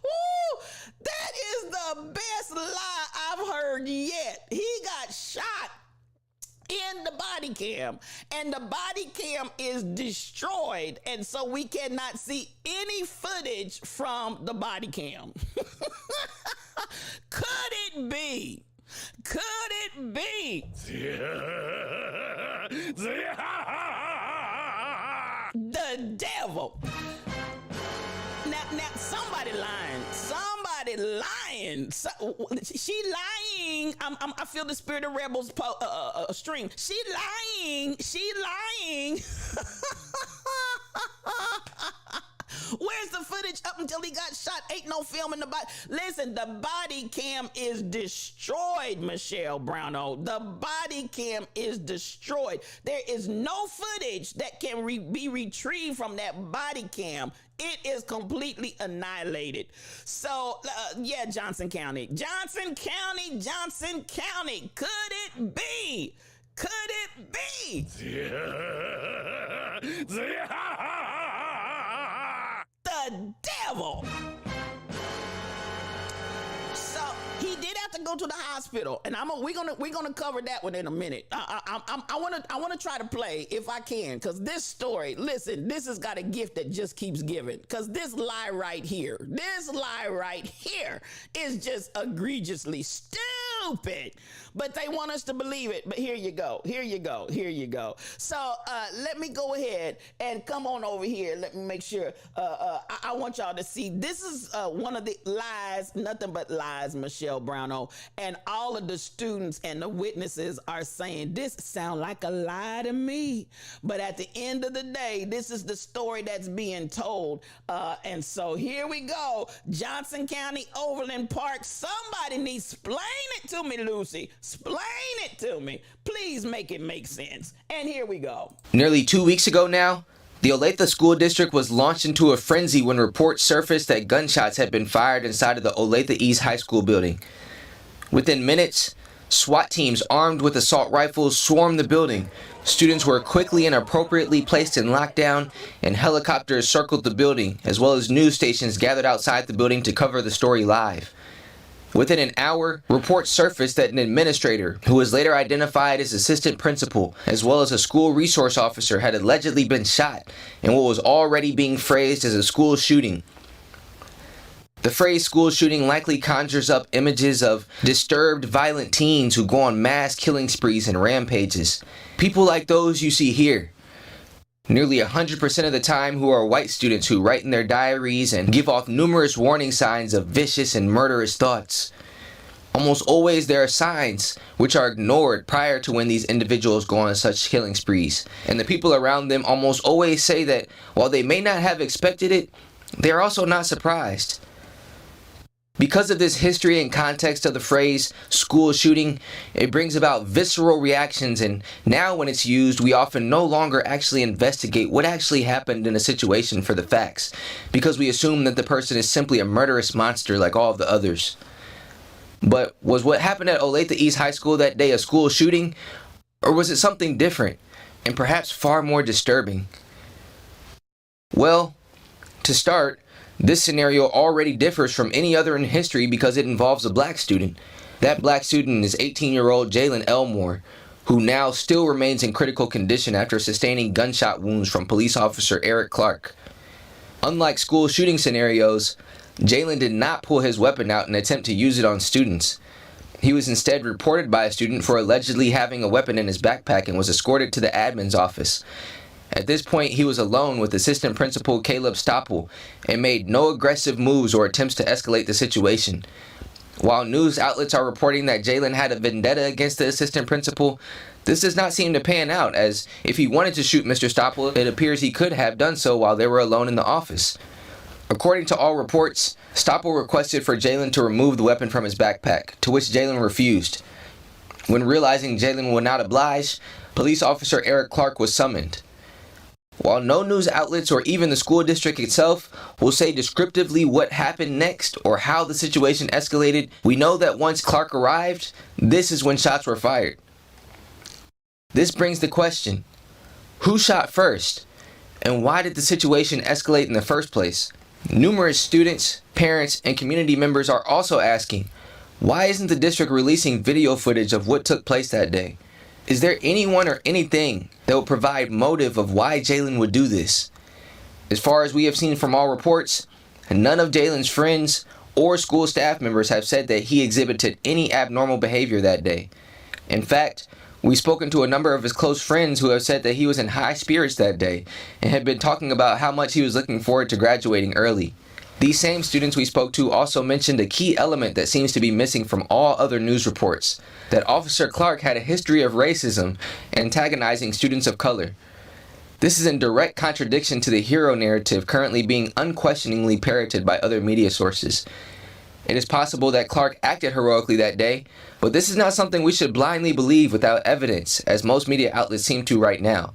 C: Woo! That is the best lie I've heard yet. He got shot in the body cam, and the body cam is destroyed, and so we cannot see any footage from the body cam. Could it be? The devil? Now, somebody lying. She lying. I feel the spirit of rebels stream. She lying. Where's the footage up until he got shot. Ain't no film in the body. Listen, the body cam is destroyed, Michelle Brownell. The body cam is destroyed. There is no footage that can be retrieved from that body cam. It is completely annihilated. So, yeah, Johnson County. Johnson County, Johnson County. Could it be? Could it be? The devil. So he did have to go to the hospital, and we're gonna cover that one in a minute. I wanna try to play if I can, cause this story, listen, this has got a gift that just keeps giving. Cause this lie right here is just egregiously stupid. But they want us to believe it. But here you go. So let me go ahead and come on over here. Let me make sure. I want y'all to see. This is one of the lies, nothing but lies, Michelle Brownell. And all of the students and the witnesses are saying, this sound like a lie to me. But at the end of the day, this is the story that's being told. And so here we go. Johnson County, Overland Park. Somebody needs to explain it to me, Lucy. Explain it to me. Please make it make sense. And here we go.
E: Nearly 2 weeks ago now, the Olathe School District was launched into a frenzy when reports surfaced that gunshots had been fired inside of the Olathe East High School building. Within minutes, SWAT teams armed with assault rifles swarmed the building. Students were quickly and appropriately placed in lockdown, and helicopters circled the building, as well as news stations gathered outside the building to cover the story live. Within an hour, reports surfaced that an administrator, who was later identified as assistant principal, as well as a school resource officer, had allegedly been shot in what was already being phrased as a school shooting. The phrase school shooting likely conjures up images of disturbed, violent teens who go on mass killing sprees and rampages. People like those you see here. Nearly 100% of the time who are white students who write in their diaries and give off numerous warning signs of vicious and murderous thoughts. Almost always there are signs which are ignored prior to when these individuals go on such killing sprees. And the people around them almost always say that while they may not have expected it, they are also not surprised. Because of this history and context of the phrase school shooting, it brings about visceral reactions, and now when it's used, we often no longer actually investigate what actually happened in a situation for the facts, because we assume that the person is simply a murderous monster like all of the others. But was what happened at Olathe East High School that day a school shooting, or was it something different, and perhaps far more disturbing? Well, to start, this scenario already differs from any other in history because it involves a black student. That black student is 18-year-old Jalen Elmore, who now still remains in critical condition after sustaining gunshot wounds from police officer Eric Clark. Unlike school shooting scenarios, Jalen did not pull his weapon out and attempt to use it on students. He was instead reported by a student for allegedly having a weapon in his backpack and was escorted to the admin's office. At this point, he was alone with Assistant Principal Caleb Stoppel and made no aggressive moves or attempts to escalate the situation. While news outlets are reporting that Jalen had a vendetta against the assistant principal, this does not seem to pan out, as if he wanted to shoot Mr. Stoppel, it appears he could have done so while they were alone in the office. According to all reports, Stoppel requested for Jalen to remove the weapon from his backpack, to which Jalen refused. When realizing Jalen would not oblige, police officer Eric Clark was summoned. While no news outlets or even the school district itself will say descriptively what happened next or how the situation escalated, we know that once Clark arrived, this is when shots were fired. This brings the question, who shot first? And why did the situation escalate in the first place? Numerous students, parents, and community members are also asking, why isn't the district releasing video footage of what took place that day? Is there anyone or anything that will provide motive of why Jalen would do this? As far as we have seen from all reports, none of Jalen's friends or school staff members have said that he exhibited any abnormal behavior that day. In fact, we've spoken to a number of his close friends who have said that he was in high spirits that day and had been talking about how much he was looking forward to graduating early. These same students we spoke to also mentioned a key element that seems to be missing from all other news reports, that Officer Clark had a history of racism, antagonizing students of color. This is in direct contradiction to the hero narrative currently being unquestioningly parroted by other media sources. It is possible that Clark acted heroically that day, but this is not something we should blindly believe without evidence, as most media outlets seem to right now.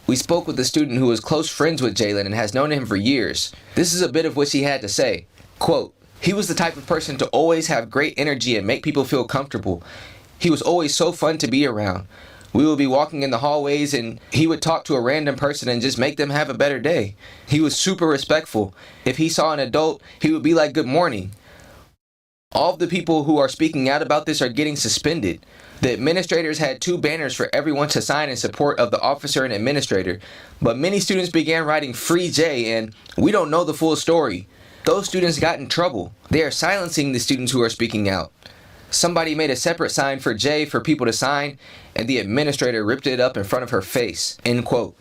E: We spoke with a student who was close friends with Jalen and has known him for years. This is a bit of what she had to say. Quote, "He was the type of person to always have great energy and make people feel comfortable. He was always so fun to be around. We would be walking in the hallways and he would talk to a random person and just make them have a better day. He was super respectful. If he saw an adult, he would be like, 'Good morning.' All of the people who are speaking out about this are getting suspended. The administrators had 2 banners for everyone to sign in support of the officer and administrator, but many students began writing 'Free Jay' and 'We don't know the full story.' Those students got in trouble. They are silencing the students who are speaking out. Somebody made a separate sign for Jay for people to sign, and the administrator ripped it up in front of her face." End quote.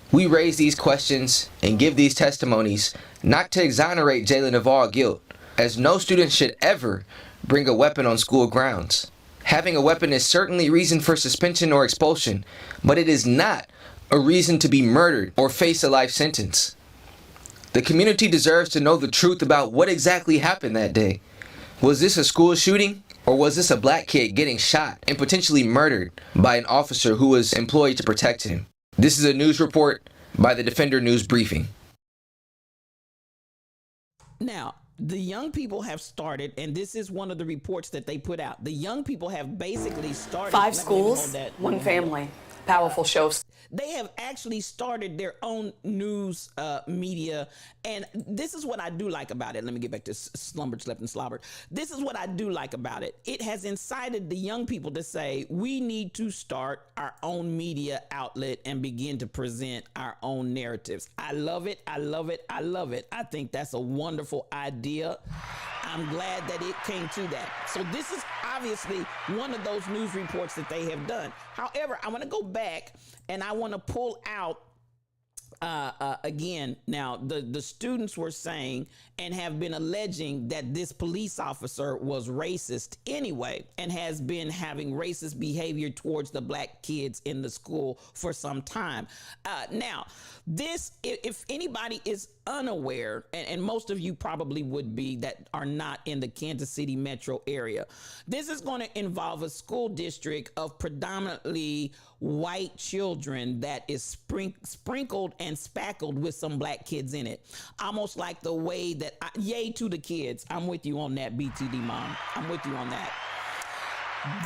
E: We raise these questions and give these testimonies not to exonerate Jalen of all guilt, as no student should ever bring a weapon on school grounds. Having a weapon is certainly reason for suspension or expulsion, but it is not a reason to be murdered or face a life sentence. The community deserves to know the truth about what exactly happened that day. Was this a school shooting, or was this a black kid getting shot and potentially murdered by an officer who was employed to protect him? This is a news report by the Defender News Briefing.
C: Now, the young people have started, and this is one of the reports that they put out. The young people have basically started.
F: 5 schools, 1 family. Powerful show.
C: They have actually started their own news media, and this is what I do like about it. Let me get back to slumbered, slept, and slobbered. This is what I do like about it. It has incited the young people to say, we need to start our own media outlet and begin to present our own narratives. I love it. I love it. I love it. I think that's a wonderful idea. I'm glad that it came to that. So this is obviously one of those news reports that they have done. However, I want to go back and I want to pull out again. Now, the students were saying and have been alleging that this police officer was racist anyway and has been having racist behavior towards the black kids in the school for some time. Now, this, if anybody is unaware, and most of you probably would be that are not in the Kansas City metro area, this is going to involve a school district of predominantly white children that is sprinkled and spackled with some black kids in it. Almost like the way that, yay to the kids. I'm with you on that, BTD mom. I'm with you on that.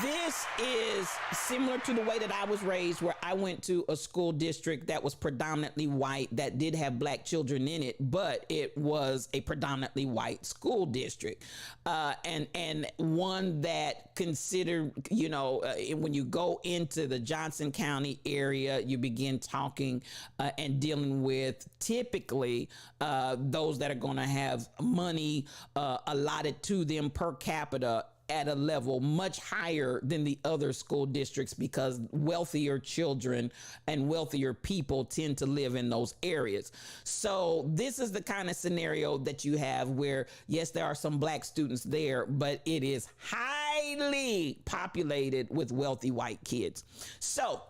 C: This is similar to the way that I was raised, where I went to a school district that was predominantly white, that did have black children in it, but it was a predominantly white school district. And one that considered, you know, when you go into the Johnson County area, you begin talking and dealing with typically those that are going to have money allotted to them per capita at a level much higher than the other school districts, because wealthier children and wealthier people tend to live in those areas. So this is the kind of scenario that you have where, yes, there are some black students there, but it is highly populated with wealthy white kids. So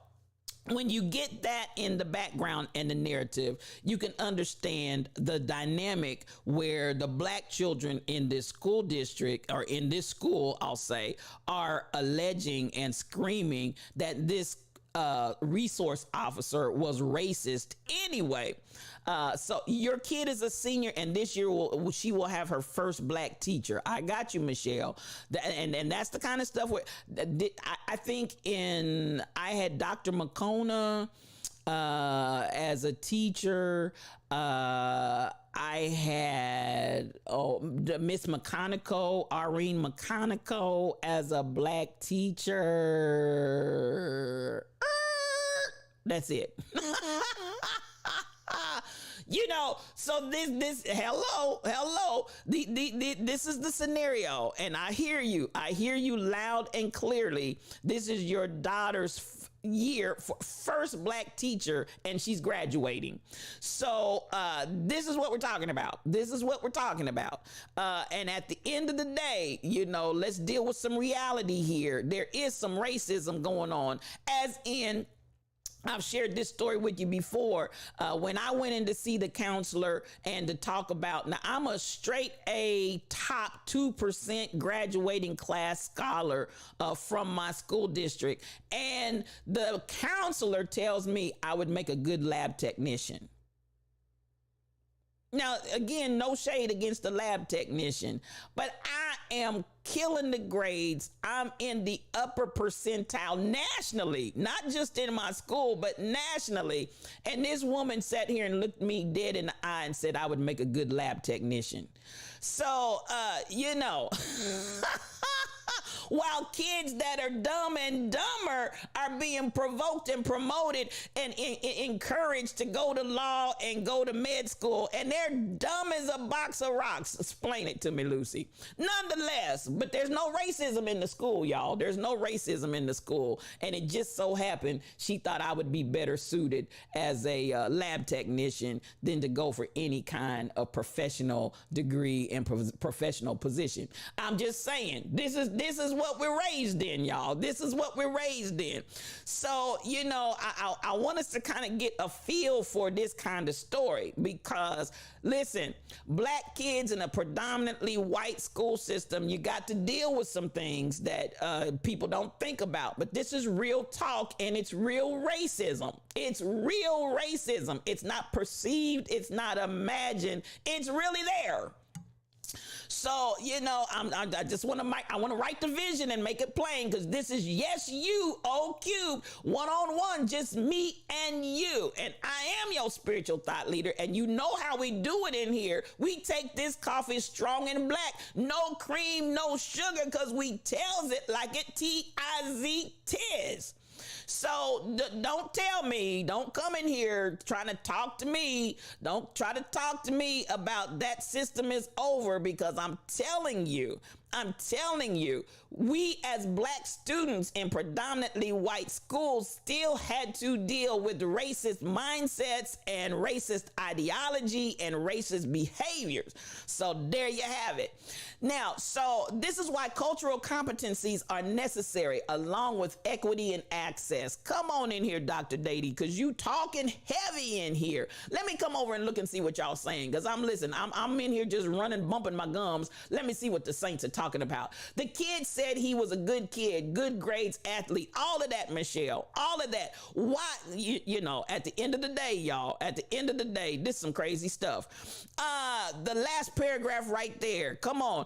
C: when you get that in the background and the narrative, you can understand the dynamic where the black children in this school district, or in this school, I'll say, are alleging and screaming that this resource officer was racist anyway. So your kid is a senior, and this year she will have her first black teacher. I got you, Michelle. And that's the kind of stuff where I think I had Dr. McCona as a teacher. I had Miss McConico, Irene McConico, as a black teacher. That's it. You know, so this hello, this is the scenario, and I hear you loud and clearly. This is your daughter's year for first black teacher, and she's graduating. So this is what we're talking about. And at the end of the day, you know, let's deal with some reality here. There is some racism going on, as in I've shared this story with you before. When I went in to see the counselor and to talk about, now I'm a straight A, top 2% graduating class scholar from my school district. And the counselor tells me I would make a good lab technician. Now, again, no shade against the lab technician, but I am killing the grades. I'm in the upper percentile nationally, not just in my school, but nationally. And this woman sat here and looked me dead in the eye and said I would make a good lab technician. So, you know, while kids that are dumb and dumber are being provoked and promoted and encouraged to go to law and go to med school, and they're dumb as a box of rocks. Explain it to me, Lucy. Nonetheless, but there's no racism in the school, y'all. There's no racism in the school. And it just so happened she thought I would be better suited as a lab technician than to go for any kind of professional degree and professional position. I'm just saying, this is what we're raised in, y'all. This is what we're raised in. So, you know, I want us to kind of get a feel for this kind of story because, listen, black kids in a predominantly white school system, you got to deal with some things that people don't think about. But this is real talk and it's real racism. It's real racism. It's not perceived. It's not imagined. It's really there. So, you know, I just want to I want to write the vision and make it plain because this is Yes You O Cube, one-on-one, just me and you. And I am your spiritual thought leader. And you know how we do it in here. We take this coffee strong and black, no cream, no sugar, because we tells it like it T-I-Z-tis. So don't tell me, don't come in here trying to talk to me. Don't try to talk to me about that system is over because I'm telling you, we as black students in predominantly white schools still had to deal with racist mindsets and racist ideology and racist behaviors. So there you have it. Now, so this is why cultural competencies are necessary along with equity and access. Come on in here, Dr. Dady, because you talking heavy in here. Let me come over and look and see what y'all saying because I'm listening. I'm in here just running, bumping my gums. Let me see what the saints are talking about. The kid said he was a good kid, good grades, athlete, all of that, Michelle, all of that. Why, you know, at the end of the day, y'all, at the end of the day, this is some crazy stuff. The last paragraph right there. Come on.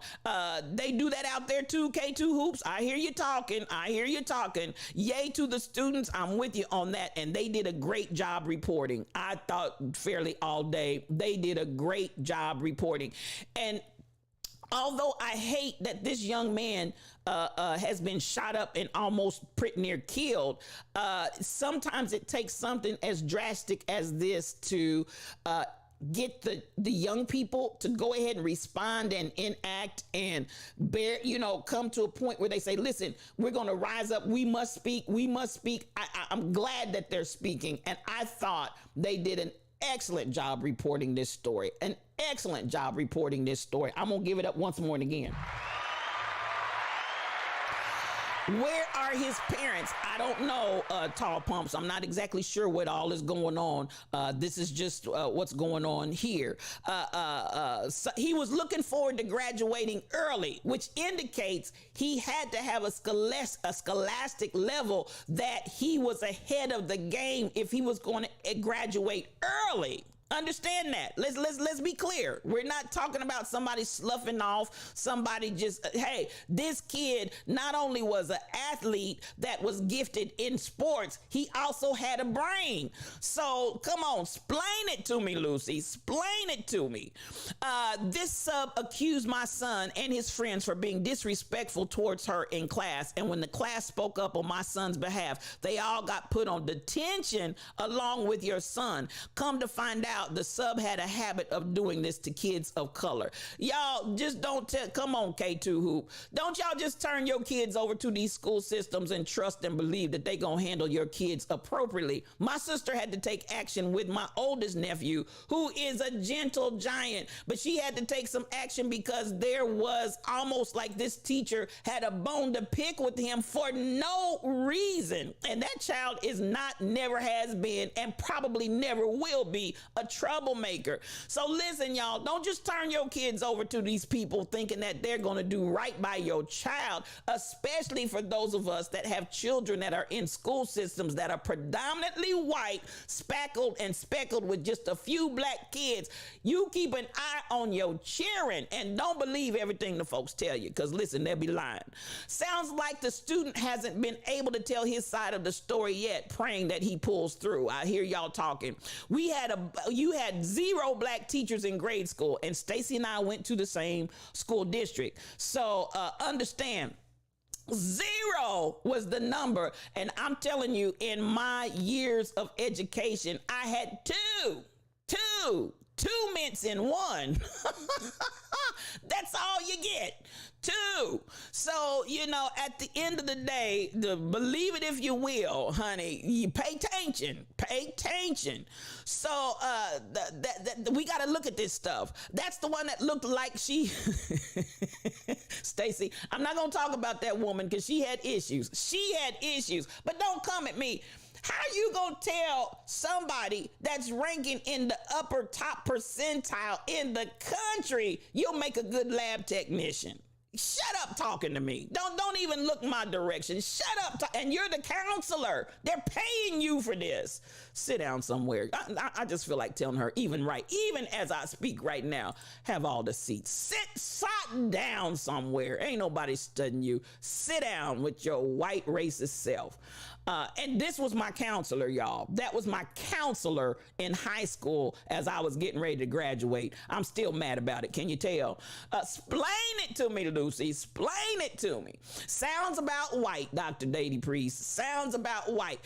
C: They do that out there too, K2 Hoops. I hear you talking. Yay to the students. I'm with you on that. And they did a great job reporting. I thought fairly all day. They did a great job reporting. And although I hate that this young man has been shot up and almost pretty near killed, sometimes it takes something as drastic as this to get the young people to go ahead and respond and enact and come to a point where they say, listen, we're going to rise up. We must speak. I'm glad that they're speaking. And I thought they did an excellent job reporting this story. I'm going to give it up once more and again. Where are his parents? I don't know, Tall Pumps. I'm not exactly sure what all is going on. This is just what's going on here. So he was looking forward to graduating early, which indicates he had to have a scholastic level that he was ahead of the game if he was going to graduate early. Understand that. Let's be clear. We're not talking about somebody sloughing off, somebody just, hey, this kid not only was an athlete that was gifted in sports, he also had a brain. So come on, explain it to me, Lucy. Explain it to me. This sub accused my son and his friends for being disrespectful towards her in class. And when the class spoke up on my son's behalf, they all got put on detention along with your son. Come to find out, out the sub had a habit of doing this to kids of color. Y'all just don't tell, come on, K2 Hoop. Don't y'all just turn your kids over to these school systems and trust and believe that they gonna handle your kids appropriately. My sister had to take action with my oldest nephew, who is a gentle giant, but she had to take some action because there was almost like this teacher had a bone to pick with him for no reason. And that child is not, never has been, and probably never will be a troublemaker. So listen, y'all, don't just turn your kids over to these people thinking that they're going to do right by your child, especially for those of us that have children that are in school systems that are predominantly white, speckled and speckled with just a few black kids. You keep an eye on your children and don't believe everything the folks tell you, because listen, they'll be lying. Sounds like the student hasn't been able to tell his side of the story yet, praying that he pulls through. I hear y'all talking. You had 0 black teachers in grade school, and Stacy and I went to the same school district. So understand, 0 was the number. And I'm telling you, in my years of education, I had two mints in one. That's all you get. 2. So, you know, at the end of the day, believe it if you will, honey, you pay attention. So we got to look at this stuff. That's the one that looked like she, Stacy, I'm not going to talk about that woman because she had issues. But don't come at me. How you gonna tell somebody that's ranking in the upper top percentile in the country you'll make a good lab technician? Shut up talking to me. Don't even look my direction. Shut up. And you're the counselor. They're paying you for this. Sit down somewhere. I just feel like telling her, even as I speak right now, have all the seats. Sit down somewhere. Ain't nobody studying you. Sit down with your white racist self. And this was my counselor, y'all. That was my counselor in high school as I was getting ready to graduate. I'm still mad about it. Can you tell? Explain it to me, Lucy. Explain it to me. Sounds about white, Dr. Dady Priest. Sounds about white.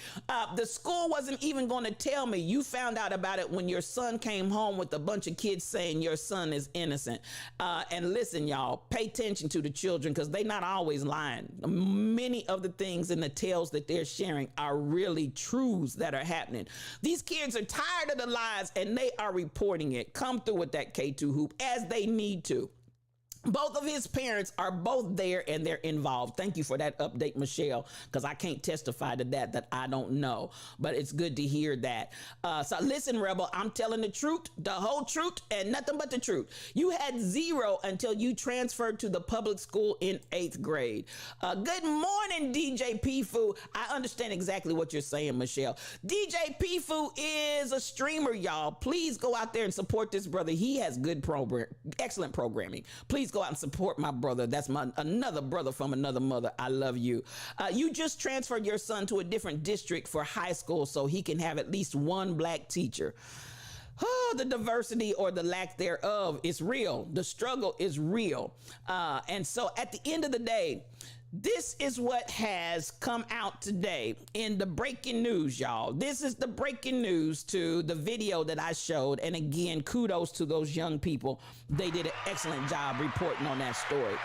C: The school wasn't even going to tell me. You found out about it when your son came home with a bunch of kids saying your son is innocent. And listen, y'all, pay attention to the children because they're not always lying. Many of the things in the tales that they're sharing are really truths that are happening. These kids are tired of the lies and they are reporting it. Come through with that K2 Hoop as they need to. Both of his parents are both there and they're involved. Thank you for that update, Michelle, because I can't testify to that I don't know. But it's good to hear that. So listen, Rebel, I'm telling the truth, the whole truth, and nothing but the truth. You had 0 until you transferred to the public school in 8th grade. Good morning, DJ Pifu. I understand exactly what you're saying, Michelle. DJ Pifu is a streamer, y'all. Please go out there and support this brother. He has good excellent programming. Please go out and support my brother. That's another brother from another mother. I love you. You just transferred your son to a different district for high school so he can have at least one black teacher. Oh, the diversity or the lack thereof is real. The struggle is real. And so at the end of the day, this is what has come out today in the breaking news, y'all. This is the breaking news to the video that I showed. And again, kudos to those young people. They did an excellent job reporting on that story.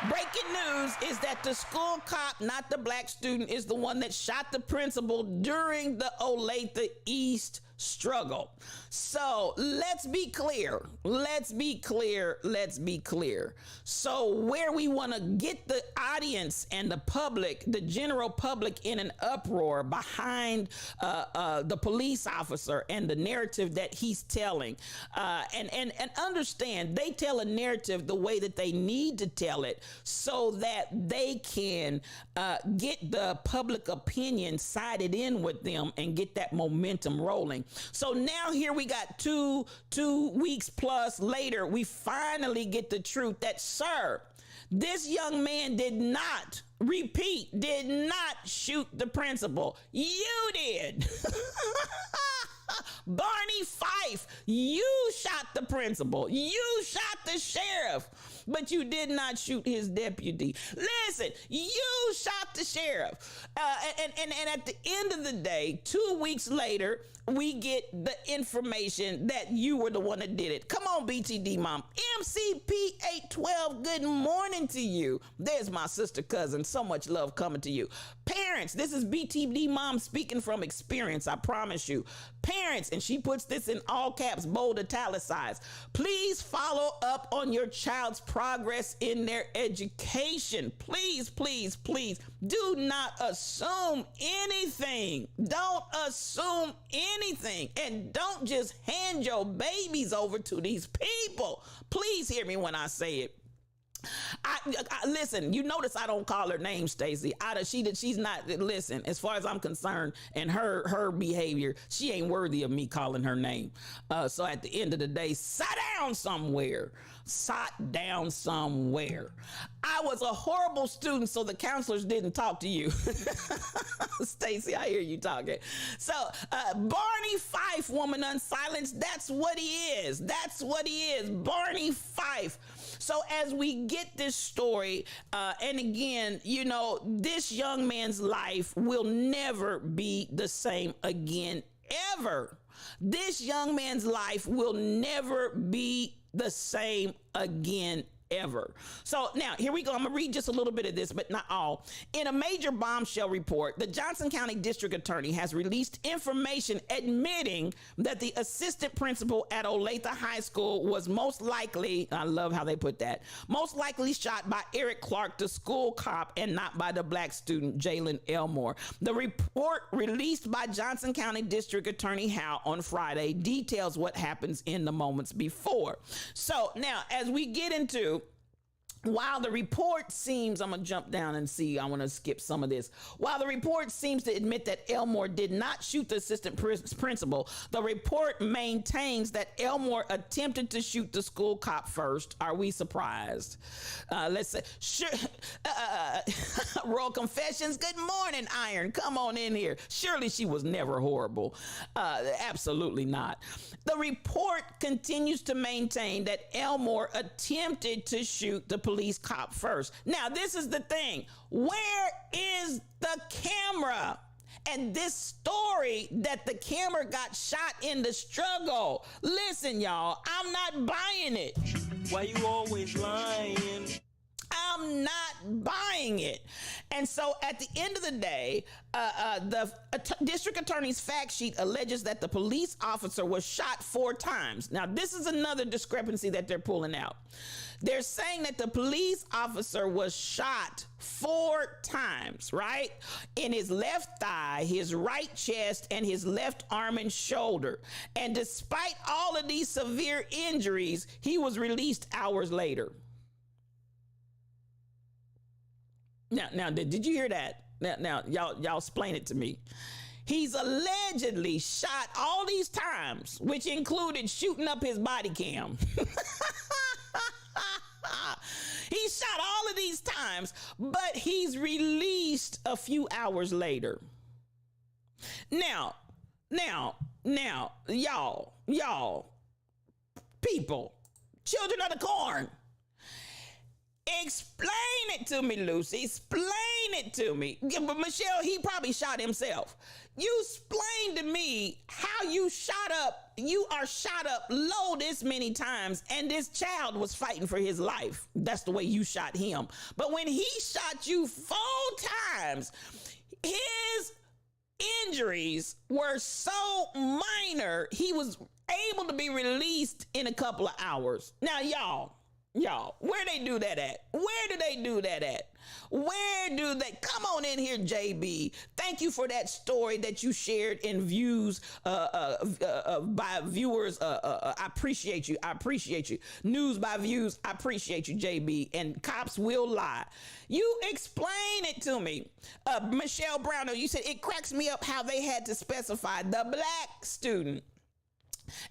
C: Breaking news is that the school cop, not the black student, is the one that shot the principal during the Olathe East struggle. So let's be clear. So where we want to get the audience and the public, the general public, in an uproar behind the police officer and the narrative that he's telling, and understand they tell a narrative the way that they need to tell it so that they can get the public opinion sided in with them and get that momentum rolling. So now here we got two weeks plus later, we finally get the truth that, sir, this young man did not shoot the principal. You did. Barney Fife, you shot the principal. You shot the sheriff, but you did not shoot his deputy. Listen, you shot the sheriff. And at the end of the day, 2 weeks later, we get the information that you were the one that did it. Come on, BTD Mom. MCP 812, good morning to you. There's my sister cousin. So much love coming to you. Parents, this is BTD Mom speaking from experience, I promise you. Parents, and she puts this in all caps, bold, italicized. Please follow up on your child's progress in their education. Please, please, please do not assume anything. Don't assume anything. And don't just hand your babies over to these people. Please hear me when I say it. I listen, you notice I don't call her name, Stacey. She's not, listen, as far as I'm concerned, and her behavior, she ain't worthy of me calling her name. So at the end of the day, sit down somewhere. Sit down somewhere. I was a horrible student, so the counselors didn't talk to you. Stacey, I hear you talking. So Barney Fife, woman unsilenced, that's what he is. That's what he is, Barney Fife. So as we get this story, and again, you know, this young man's life will never be the same again, ever. This young man's life will never be the same again, ever. So now here we go. I'm gonna read just a little bit of this, but not all. In a major bombshell report, the Johnson County District Attorney has released information admitting that the assistant principal at Olathe High School was most likely, I love how they put that, most likely shot by Eric Clark, the school cop, and not by the black student Jalen Elmore. The report released by Johnson County District Attorney Howe on Friday details what happens in the moments before. So now, as we get into, while the report seems, I'm going to jump down and see, I want to skip some of this. While the report seems to admit that Elmore did not shoot the assistant principal, the report maintains that Elmore attempted to shoot the school cop first. Are we surprised? Let's say, sure, Royal Confessions, good morning, Iron. Come on in here. Surely she was never horrible. Absolutely not. The report continues to maintain that Elmore attempted to shoot the police cop first. Now, this is the thing. Where is the camera? And this story that the camera got shot in the struggle. Listen, y'all, I'm not buying it.
D: Why you always lying?
C: I'm not buying it. And so at the end of the day, the district attorney's fact sheet alleges that the police officer was shot 4 times. Now, this is another discrepancy that they're pulling out. They're saying that the police officer was shot 4 times, right? In his left thigh, his right chest, and his left arm and shoulder. And despite all of these severe injuries, he was released hours later. Now, did you hear that? Now, y'all explain it to me. He's allegedly shot all these times, which included shooting up his body cam. He shot all of these times, but he's released a few hours later. Now, y'all, people, children of the corn, explain it to me, Lucy. Explain it to me. But Michelle, he probably shot himself. You explain to me how you are shot up low this many times, and this child was fighting for his life. That's the way you shot him. But when he shot you 4 times, his injuries were so minor, he was able to be released in a couple of hours. Now, y'all, where they do that at? Where do they do that at? Where do they? Come on in here, JB. Thank you for that story that you shared in views by viewers. I appreciate you. I appreciate you. News by views. I appreciate you, JB. And cops will lie. You explain it to me. Michelle Brown, you said it cracks me up how they had to specify the black student.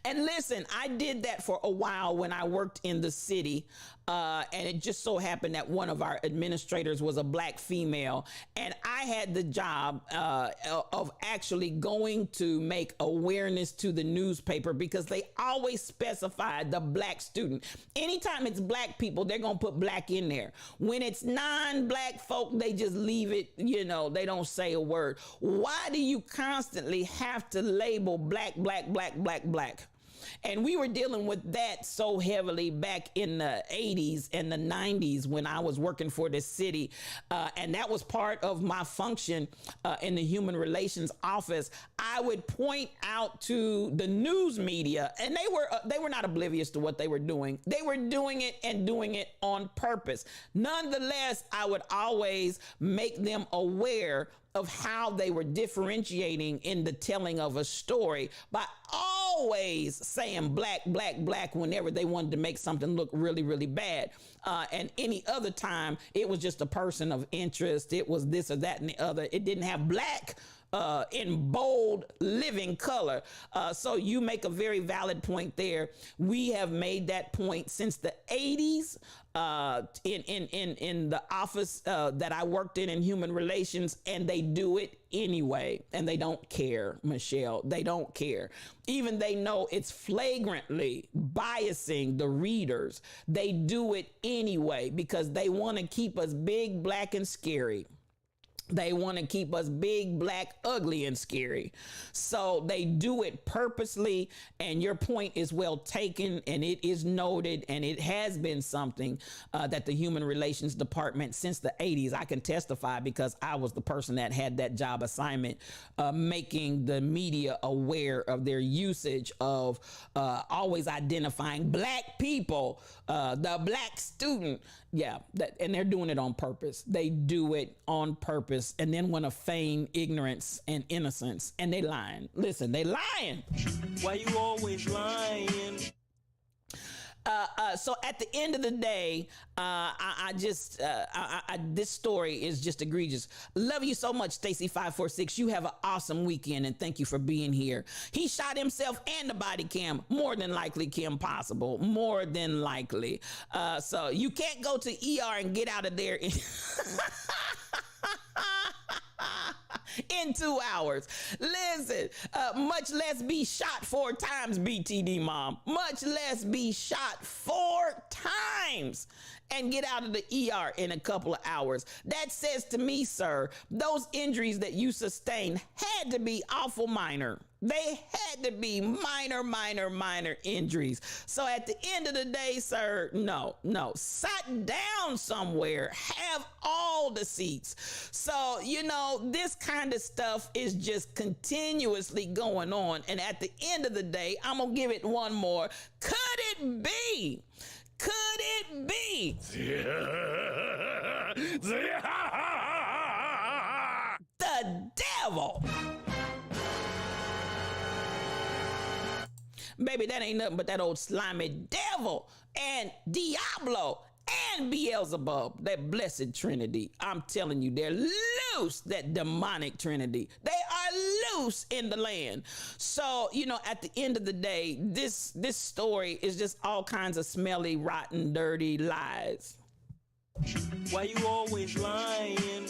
C: And listen, I did that for a while when I worked in the city. And it just so happened that one of our administrators was a black female. And I had the job of actually going to make awareness to the newspaper because they always specified the black student. Anytime it's black people, they're going to put black in there. When it's non-black folk, they just leave it, you know, they don't say a word. Why do you constantly have to label black, black, black, black, black? And we were dealing with that so heavily back in the 80s and the 90s when I was working for the city. And that was part of my function in the human relations office. I would point out to the news media, and they were not oblivious to what they were doing. They were doing it and doing it on purpose. Nonetheless, I would always make them aware of how they were differentiating in the telling of a story by always saying black, black, black whenever they wanted to make something look really, really bad. And any other time, it was just a person of interest. It was this or that and the other. It didn't have black in bold living color. So you make a very valid point there. We have made that point since the 80s in the office that I worked in human relations, and they do it anyway. And they don't care, Michelle. They don't care. Even they know it's flagrantly biasing the readers. They do it anyway because they want to keep us big, black, and scary. They want to keep us big, black, ugly, and scary. So they do it purposely. And your point is well taken, and it is noted, and it has been something that the Human Relations Department since the 80s, I can testify because I was the person that had that job assignment, making the media aware of their usage of always identifying black people, the black student. Yeah, and they're doing it on purpose. They do it on purpose. And then want to feign ignorance and innocence. And they lying. Listen, they lying.
D: Why you always lying?
C: So at the end of the day, this story is just egregious. Love you so much, Stacy546. You have an awesome weekend, and thank you for being here. He shot himself and the body cam. More than likely, Kim Possible. More than likely. So you can't go to ER and get out of there in 2 hours. Listen, much less be shot 4 times, BTD mom. Much less be shot 4 times and get out of the ER in a couple of hours. That says to me, sir, those injuries that you sustained had to be awful minor. They had to be minor injuries. So at the end of the day, sir, no, sit down somewhere, have all the seats. So, you know, this kind of stuff is just continuously going on. And at the end of the day, I'm going to give it one more. Could it be? Could it be? The devil. Baby, that ain't nothing but that old slimy devil and Diablo and Beelzebub, that blessed trinity. I'm telling you, they're loose, that demonic trinity. They are loose in the land. So, you know, at the end of the day, this story is just all kinds of smelly, rotten, dirty lies.
D: Why you always lying?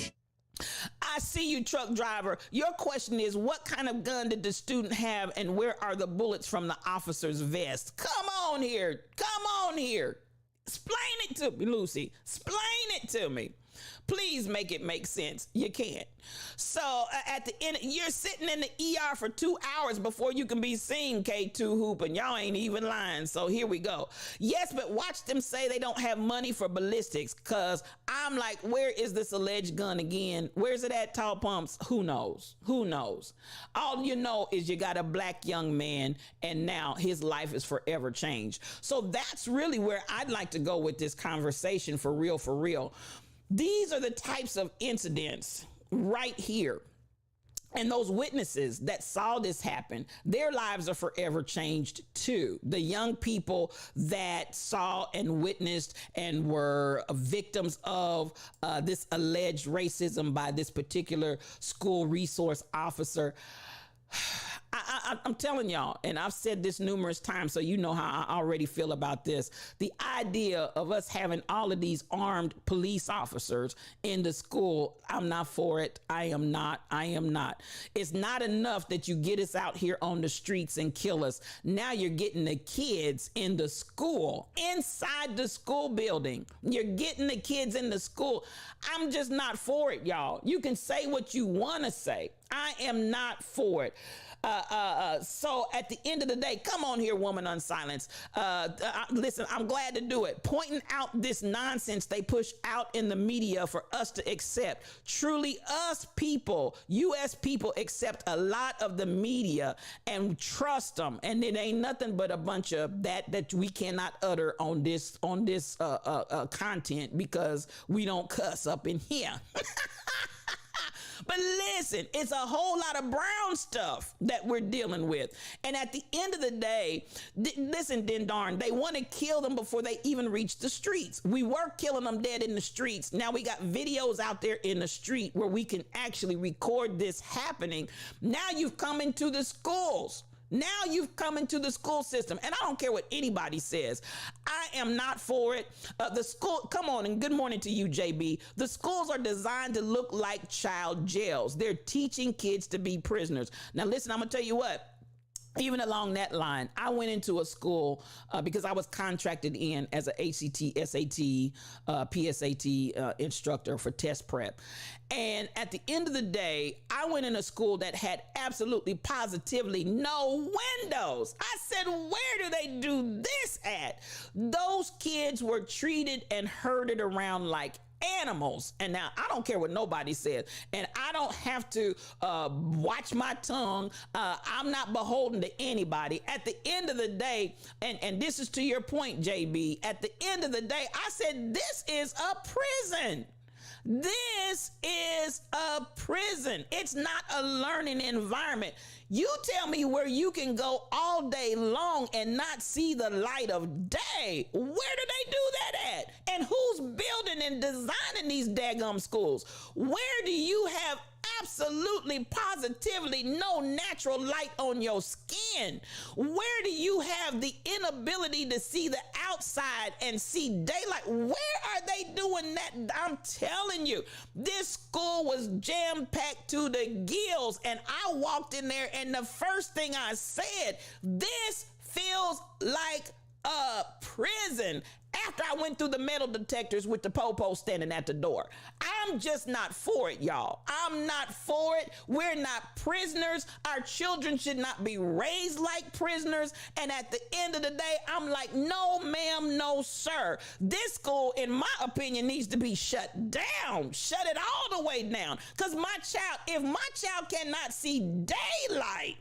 C: I see you, truck driver. Your question is, what kind of gun did the student have, and where are the bullets from the officer's vest? Come on here. Come on here. Explain it to me, Lucy. Explain it to me. Please make it make sense. You can't. So at the end, you're sitting in the ER for 2 hours before you can be seen, K2 Hoop, and y'all ain't even lying. So here we go. Yes, but watch them say they don't have money for ballistics, because I'm like, where is this alleged gun again? Where's it at, Tall Pumps? Who knows? Who knows? All you know is you got a black young man, and now his life is forever changed. So that's really where I'd like to go with this conversation, for real, for real. These are the types of incidents right here. And those witnesses that saw this happen, their lives are forever changed too. The young people that saw and witnessed and were victims of this alleged racism by this particular school resource officer. I'm telling y'all, and I've said this numerous times, so you know how I already feel about this. The idea of us having all of these armed police officers in the school, I'm not for it. I am not. It's not enough that you get us out here on the streets and kill us. Now you're getting the kids in the school, inside the school building. You're getting the kids in the school. I'm just not for it, y'all. You can say what you want to say. I am not for it. So at the end of the day, come on here, woman unsilenced. Listen, I'm glad to do it. Pointing out this nonsense they push out in the media for us to accept. Truly, us people, U.S. people, accept a lot of the media and trust them. And it ain't nothing but a bunch of that we cannot utter on this content because we don't cuss up in here. But listen, it's a whole lot of brown stuff that we're dealing with. And at the end of the day, listen, Dendarn, they want to kill them before they even reach the streets. We were killing them dead in the streets. Now we got videos out there in the street where we can actually record this happening. Now you've come into the schools. Now you've come into the school system, and I don't care what anybody says. I am not for it. The school, come on, and good morning to you, JB. The schools are designed to look like child jails. They're teaching kids to be prisoners. Now, listen, I'm going to tell you what. Even along that line, I went into a school because I was contracted in as a ACT, SAT, PSAT instructor for test prep. And at the end of the day, I went in a school that had absolutely positively no windows. I said, where do they do this at? Those kids were treated and herded around like animals. And now I don't care what nobody says, and I don't have to watch my tongue. I'm not beholden to anybody. At the end of the day, and this is to your point, JB, at the end of the day, I said, this is a prison. This is a prison. It's not a learning environment. You tell me where you can go all day long and not see the light of day. Where do they do that at? And who's building and designing these daggum schools? Where do you have absolutely positively no natural light on your skin? Where do you have the inability to see the outside and see daylight? Where are they doing that? I'm telling you, this school was jam-packed to the gills, and I walked in there, and the first thing I said, this feels like a prison. After I went through the metal detectors with the popo standing at the door. I'm just not for it, y'all. I'm not for it. We're not prisoners. Our children should not be raised like prisoners. And at the end of the day, I'm like, no, ma'am, no, sir. This school, in my opinion, needs to be shut down. Shut it all the way down. Because if my child cannot see daylight,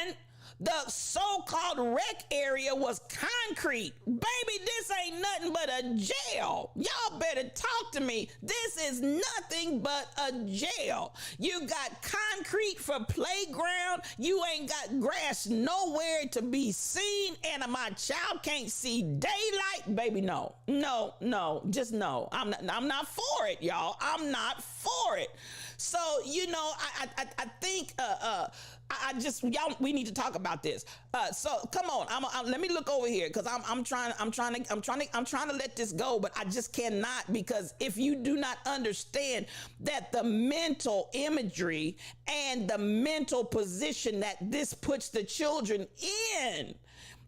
C: and the so-called rec area was concrete. Baby, this ain't nothing but a jail. Y'all better talk to me. This is nothing but a jail. You got concrete for playground. You ain't got grass nowhere to be seen. And my child can't see daylight. Baby, no, just no. I'm not for it, y'all. I'm not for it. So, you know, I think, we need to talk about this. So come on, let me look over here, because I'm trying to let this go, but I just cannot, because if you do not understand that the mental imagery and the mental position that this puts the children in,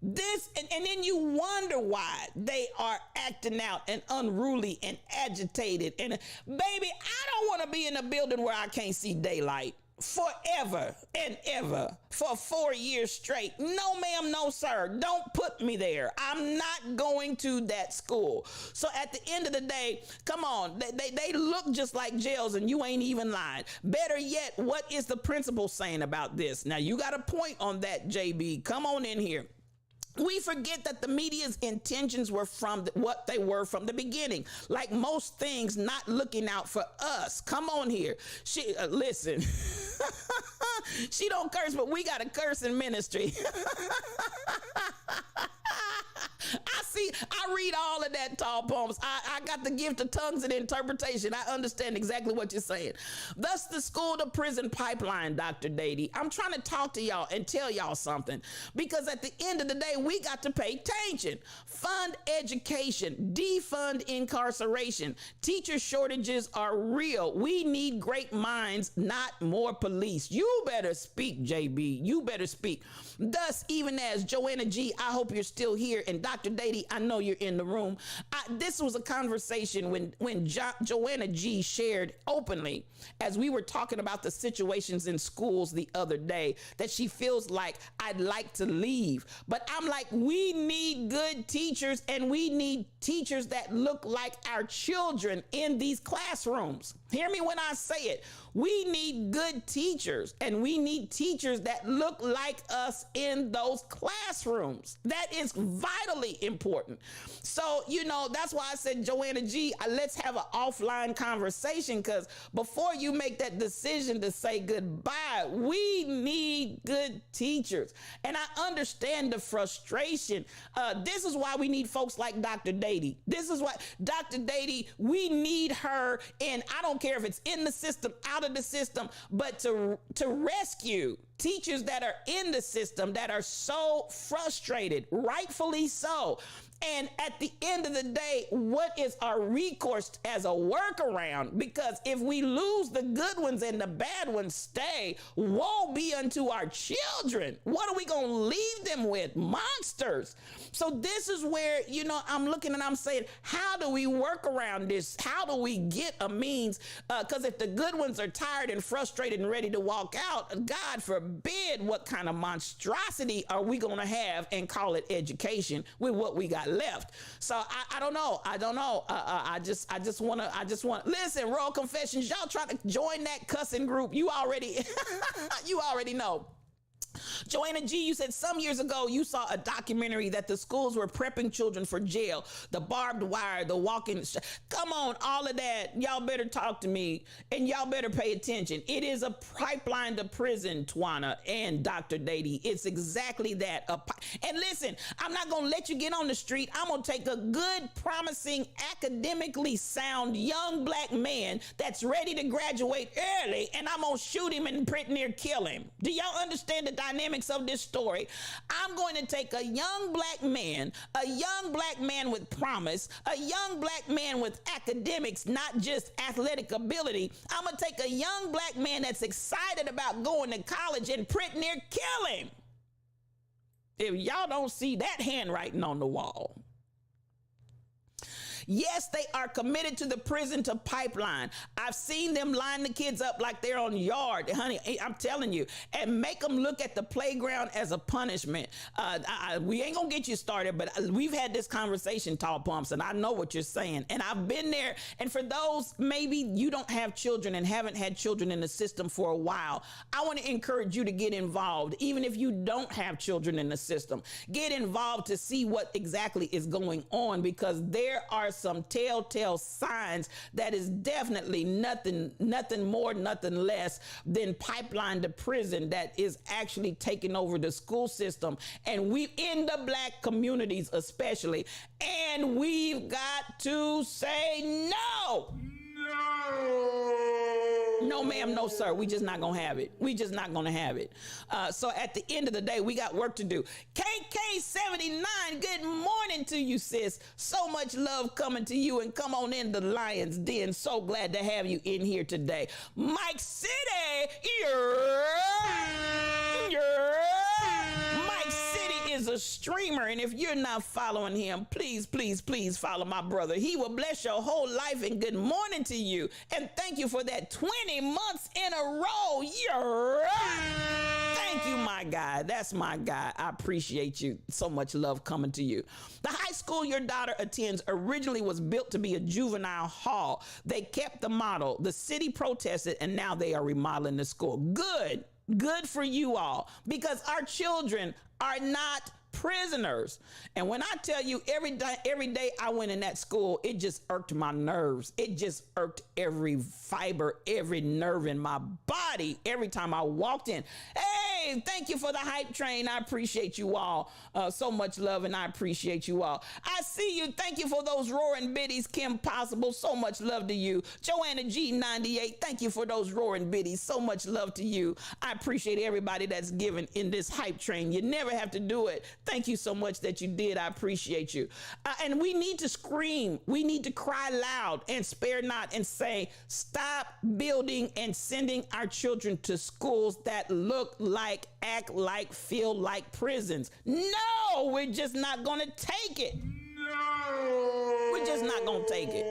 C: and then you wonder why they are acting out and unruly and agitated. And baby, I don't want to be in a building where I can't see daylight forever and ever for 4 years straight. No, ma'am, no, sir. Don't put me there. I'm not going to that school. So at the end of the day, come on, they look just like jails, and you ain't even lying. Better yet, what is the principal saying about this? Now, you got a point on that, JB. Come on in here. We forget that the media's intentions were what they were from the beginning. Like most things, not looking out for us. Come on here. Listen, she don't curse, but we got a curse in ministry. I I read all of that, Tall Poems. I got the gift of tongues and interpretation. I understand exactly what you're saying. Thus, the school to prison pipeline, Dr. Dady. I'm trying to talk to y'all and tell y'all something, because at the end of the day, we got to pay attention. Fund education, defund incarceration. Teacher shortages are real. We need great minds, not more police. You better speak, JB. You better speak. Thus, even as Joanna G, I hope you're still here, and Dr. Dady, I know you're in the room. This was a conversation when Joanna G shared openly, as we were talking about the situations in schools the other day, that she feels like, I'd like to leave. But I'm like, we need good teachers, and we need teachers that look like our children in these classrooms. Hear me when I say it. We need good teachers, and we need teachers that look like us in those classrooms. That is vitally important. So, that's why I said, Joanna G, let's have an offline conversation, because before you make that decision to say goodbye, we need good teachers. And I understand the frustration. This is why we need folks like Dr. Dady. This is why Dr. Dady, we need her, and I don't care if it's in the system, out of the system, but to rescue teachers that are in the system that are so frustrated, rightfully so. And at the end of the day, what is our recourse as a workaround? Because if we lose the good ones and the bad ones stay, woe be unto our children. What are we going to leave them with? Monsters. So this is where, I'm looking and I'm saying, how do we work around this? How do we get a means? Because if the good ones are tired and frustrated and ready to walk out, God forbid, what kind of monstrosity are we going to have and call it education with what we got left? So I don't know. I just want to listen. Royal Confessions, y'all try to join that cussing group. You already know. Joanna G, you said some years ago you saw a documentary that the schools were prepping children for jail, the barbed wire, the walking. Come on, all of that. Y'all better talk to me, and y'all better pay attention. It is a pipeline to prison, Twana and Dr. Dady. It's exactly that. And listen, I'm not going to let you get on the street. I'm going to take a good, promising, academically sound young black man that's ready to graduate early, and I'm going to shoot him and pretty near kill him. Do y'all understand the dynamics of this story? I'm going to take a young black man with promise, a young black man with academics, not just athletic ability. I'm going to take a young black man that's excited about going to college and pretty near kill him. If y'all don't see that handwriting on the wall. Yes, they are committed to the prison to pipeline. I've seen them line the kids up like they're on yard, honey. I'm telling you, and make them look at the playground as a punishment. We ain't gonna get you started, but we've had this conversation, Tall Pumps, and I know what you're saying. And I've been there. And for those, maybe you don't have children and haven't had children in the system for a while, I want to encourage you to get involved. Even if you don't have children in the system, get involved to see what exactly is going on, because there are some telltale signs that is definitely nothing more, nothing less than pipeline to prison that is actually taking over the school system, and we in the black communities especially, and we've got to say no. No, ma'am, no, sir. We just not gonna have it. We just not gonna have it. So at the end of the day, we got work to do. KK79, good morning to you, sis. So much love coming to you, and come on in the Lion's Den. So glad to have you in here today. Mike City, Mike City is a streamer, and if you're not following him, please follow my brother. He will bless your whole life, and good morning to you. And thank you for that 20 months in a row. Thank you, my guy. That's my guy. I appreciate you. So much love coming to you. The high school your daughter attends originally was built to be a juvenile hall. They kept the model. The city protested, and now they are remodeling the school. Good for you all, because our children are not prisoners. And when I tell you, every day I went in that school, it just irked my nerves. It just irked every fiber, every nerve in my body. Every time I walked in, hey, Dave, thank you for the hype train. I appreciate you all. So much love, and I appreciate you all. I see you. Thank you for those roaring biddies, Kim Possible. So much love to you. Joanna G98, thank you for those roaring biddies. So much love to you. I appreciate everybody that's given in this hype train. You never have to do it. Thank you so much that you did. I appreciate you. And we need to scream. We need to cry loud and spare not and say, stop building and sending our children to schools that look like, act like, feel like prisons. No, we're just not going to take it. No. We're just not going to take it.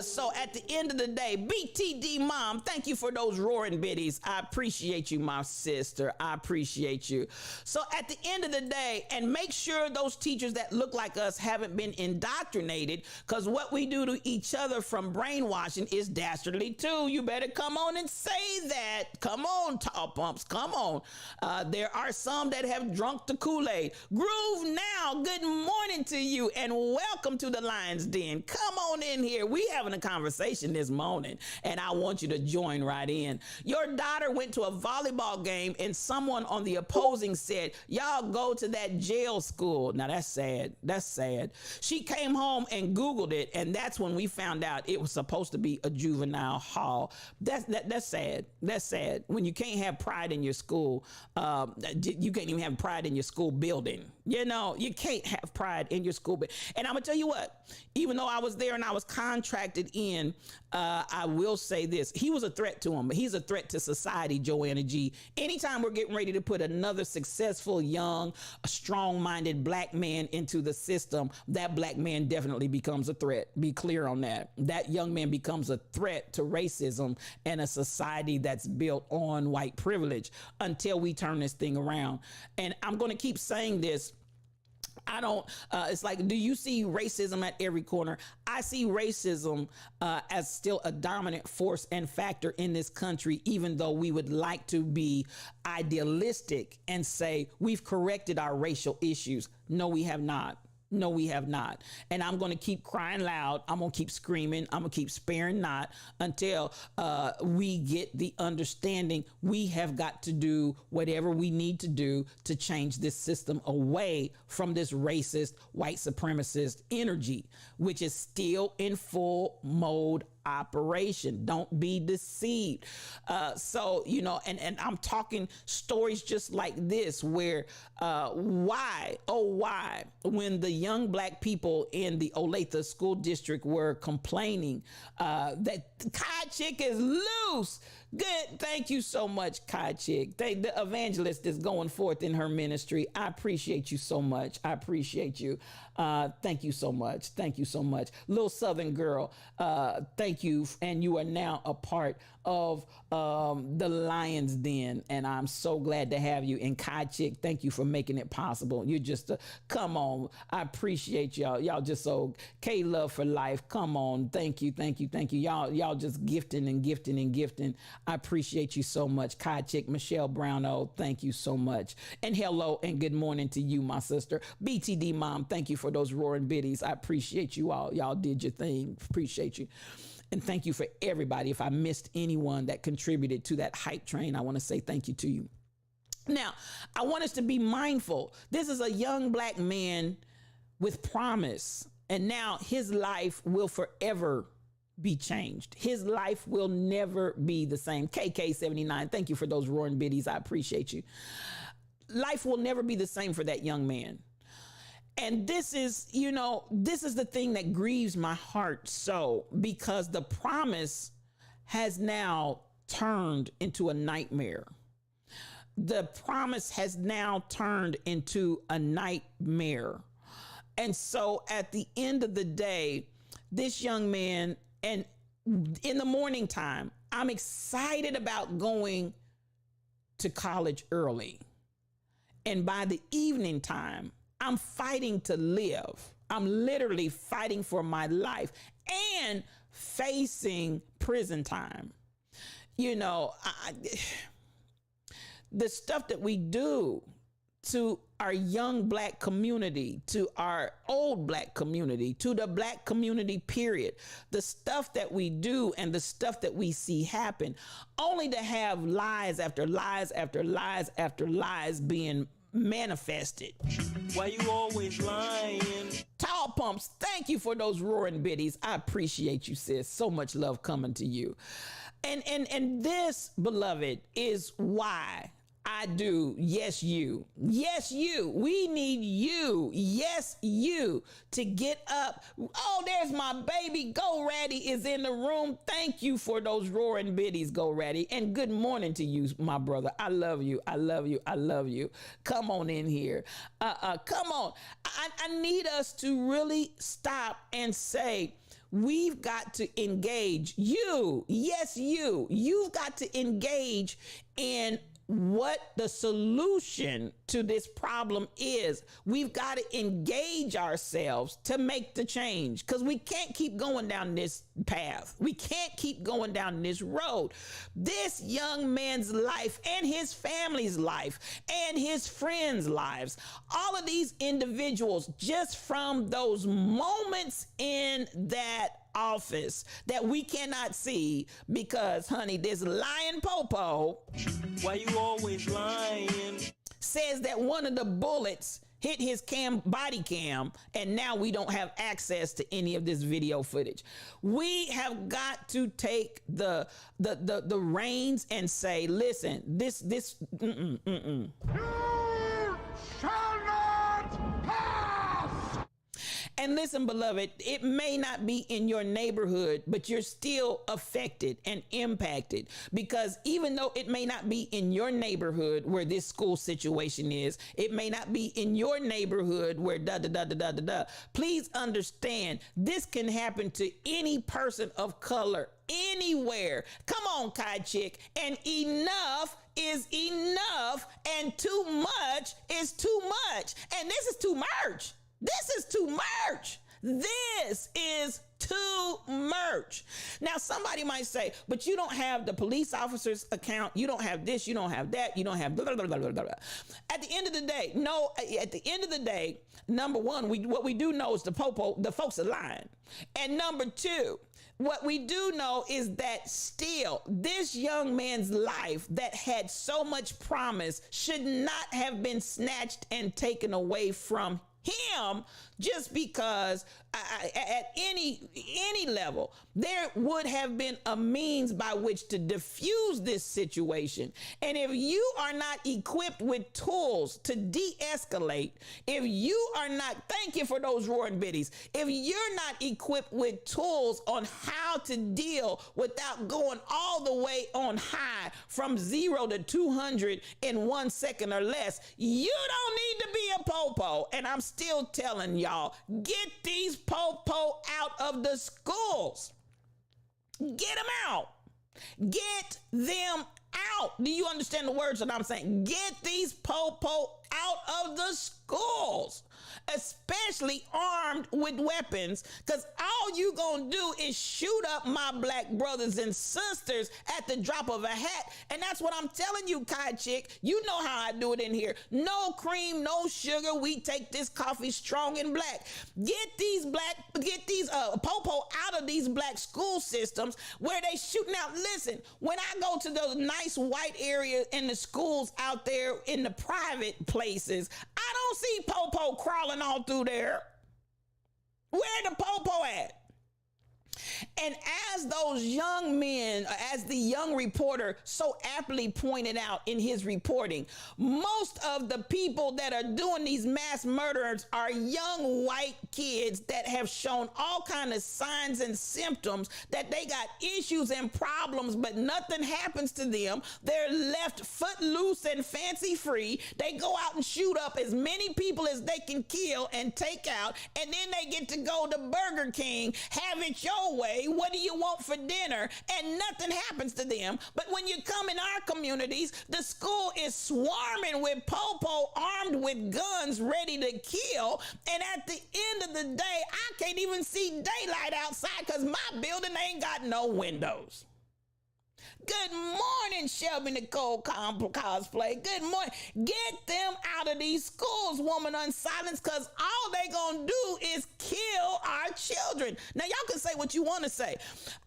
C: So at the end of the day, BTD Mom, thank you for those roaring biddies. I appreciate you, my sister. I appreciate you. So at the end of the day, and make sure those teachers that look like us haven't been indoctrinated, because what we do to each other from brainwashing is dastardly too. You better come on and say that. Come on, tall pumps. Come on. There are some that have drunk the Kool-Aid. Groove Now, good morning to you and welcome to the Lion's Den. Come on in here. We having a conversation this morning and I want you to join right in. Your daughter went to a volleyball game and someone on the opposing said, y'all go to that jail school. Now that's sad. That's sad. She came home and Googled it, and that's when we found out it was supposed to be a juvenile hall. That's sad. That's sad. When you can't have pride in your school, you can't even have pride in your school building. You know, you can't have pride in your school building. And I'm gonna tell you what, even though I was there and I was contracted in, I will say this, he was a threat to him, but he's a threat to society, Joanna G. Anytime we're getting ready to put another successful, young, strong-minded black man into the system, that black man definitely becomes a threat. Be clear on that. That young man becomes a threat to racism and a society that's built on white privilege until we turn this thing around. And I'm going to keep saying this. It's like, do you see racism at every corner? I see racism as still a dominant force and factor in this country, even though we would like to be idealistic and say we've corrected our racial issues. No, we have not. No, we have not. And I'm going to keep crying loud. I'm going to keep screaming. I'm going to keep sparing not until we get the understanding we have got to do whatever we need to do to change this system away from this racist, white supremacist energy, which is still in full mode operation. Don't be deceived. So, you know, and I'm talking stories just like this where why, when the young black people in the Olathe School District were complaining that Kai Chick is loose. Good. Thank you so much, Kai Chick. The evangelist is going forth in her ministry. I appreciate you so much. I appreciate you. Thank you so much. Thank you so much. Little Southern girl, thank you. And you are now a part of the Lion's Den. And I'm so glad to have you. And Kai Chick, thank you for making it possible. You're just, come on. I appreciate y'all. Y'all just so K-Love for life. Come on. Thank you. Thank you. Thank you. Y'all just gifting and gifting and gifting. I appreciate you so much. Kai Chick, Michelle Brown, thank you so much. And hello and good morning to you, my sister. BTD Mom, thank you for those roaring biddies. I appreciate you all. Y'all did your thing. Appreciate you. And thank you for everybody. If I missed anyone that contributed to that hype train, I want to say thank you to you. Now, I want us to be mindful. This is a young black man with promise. And now his life will forever be changed. His life will never be the same. KK79, thank you for those roaring biddies. I appreciate you. Life will never be the same for that young man. And this is, you know, this is the thing that grieves my heart so, because the promise has now turned into a nightmare. The promise has now turned into a nightmare. And so at the end of the day, this young man, and in the morning time, I'm excited about going to college early. And by the evening time, I'm fighting to live. I'm literally fighting for my life and facing prison time. You know, the stuff that we do to our young black community, to our old black community, to the black community, period. The stuff that we do and the stuff that we see happen, only to have lies after lies after lies after lies being manifested.
D: Why you always lying?
C: Tall Pumps, thank you for those roaring biddies. I appreciate you, sis. So much love coming to you. And this, beloved, is why I do Yes You. Yes You. We need you. Yes You to get up. Oh, there's my baby. Go Ratty is in the room. Thank you for those roaring biddies, Go Ratty. And good morning to you, my brother. I love you. I love you. I love you. Come on in here. Come on. I need us to really stop and say, we've got to engage. You, yes, you've got to engage in what the solution to this problem is. We've got to engage ourselves to make the change, because we can't keep going down this path. We can't keep going down this road. This young man's life and his family's life and his friends' lives, all of these individuals, just from those moments in that office that we cannot see because, honey, this lying popo,
D: Why you always lying?
C: says that one of the bullets hit his body cam, and now we don't have access to any of this video footage. We have got to take the reins and say, listen, this
G: You shall not pass!
C: And listen, beloved, it may not be in your neighborhood, but you're still affected and impacted, because even though it may not be in your neighborhood where this school situation is, it may not be in your neighborhood where please understand, this can happen to any person of color anywhere. Come on, Kai Chick. And enough is enough, and too much is too much. And this is too much. This is too much. This is too much. Now, somebody might say, but you don't have the police officer's account. You don't have this. You don't have that. You don't have blah, blah, blah, blah, blah. At the end of the day, no, at the end of the day, number one, what we do know is the folks are lying. And number two, what we do know is that still this young man's life that had so much promise should not have been snatched and taken away from him just because at any level there would have been a means by which to diffuse this situation. And if you are not equipped with tools to de-escalate, if you are not, thank you for those roaring biddies, if you're not equipped with tools on how to deal without going all the way on high from 0 to 200 in 1 second or less, you don't need to be a popo. And I'm still telling y'all, get these popo out of the schools. Get them out. Get them out. Do you understand the words that I'm saying? Get these popo out of the schools, especially armed with weapons, because all you gonna do is shoot up my black brothers and sisters at the drop of a hat. And that's what I'm telling you, Kai Chick. You know how I do it in here. No cream, no sugar. We take this coffee strong and black. Get these popo out of these black school systems where they shooting out. Listen, when I go to those nice white areas in the schools out there in the private places, I don't see popo crawling all through there. Where the popo at? And as those young men, as the young reporter so aptly pointed out in his reporting, most of the people that are doing these mass murders are young white kids that have shown all kind of signs and symptoms that they got issues and problems, but nothing happens to them. They're left footloose and fancy free. They go out and shoot up as many people as they can kill and take out, and then they get to go to Burger King, have it your way. What do you want for dinner? And nothing happens to them. But when you come in our communities, the school is swarming with popo armed with guns ready to kill. And at the end of the day, I can't even see daylight outside because my building ain't got no windows. Good morning, Shelby Nicole Cosplay. Good morning. Get them out of these schools, woman unsilenced, because all they gonna do is kill our children. Now, y'all can say what you want to say.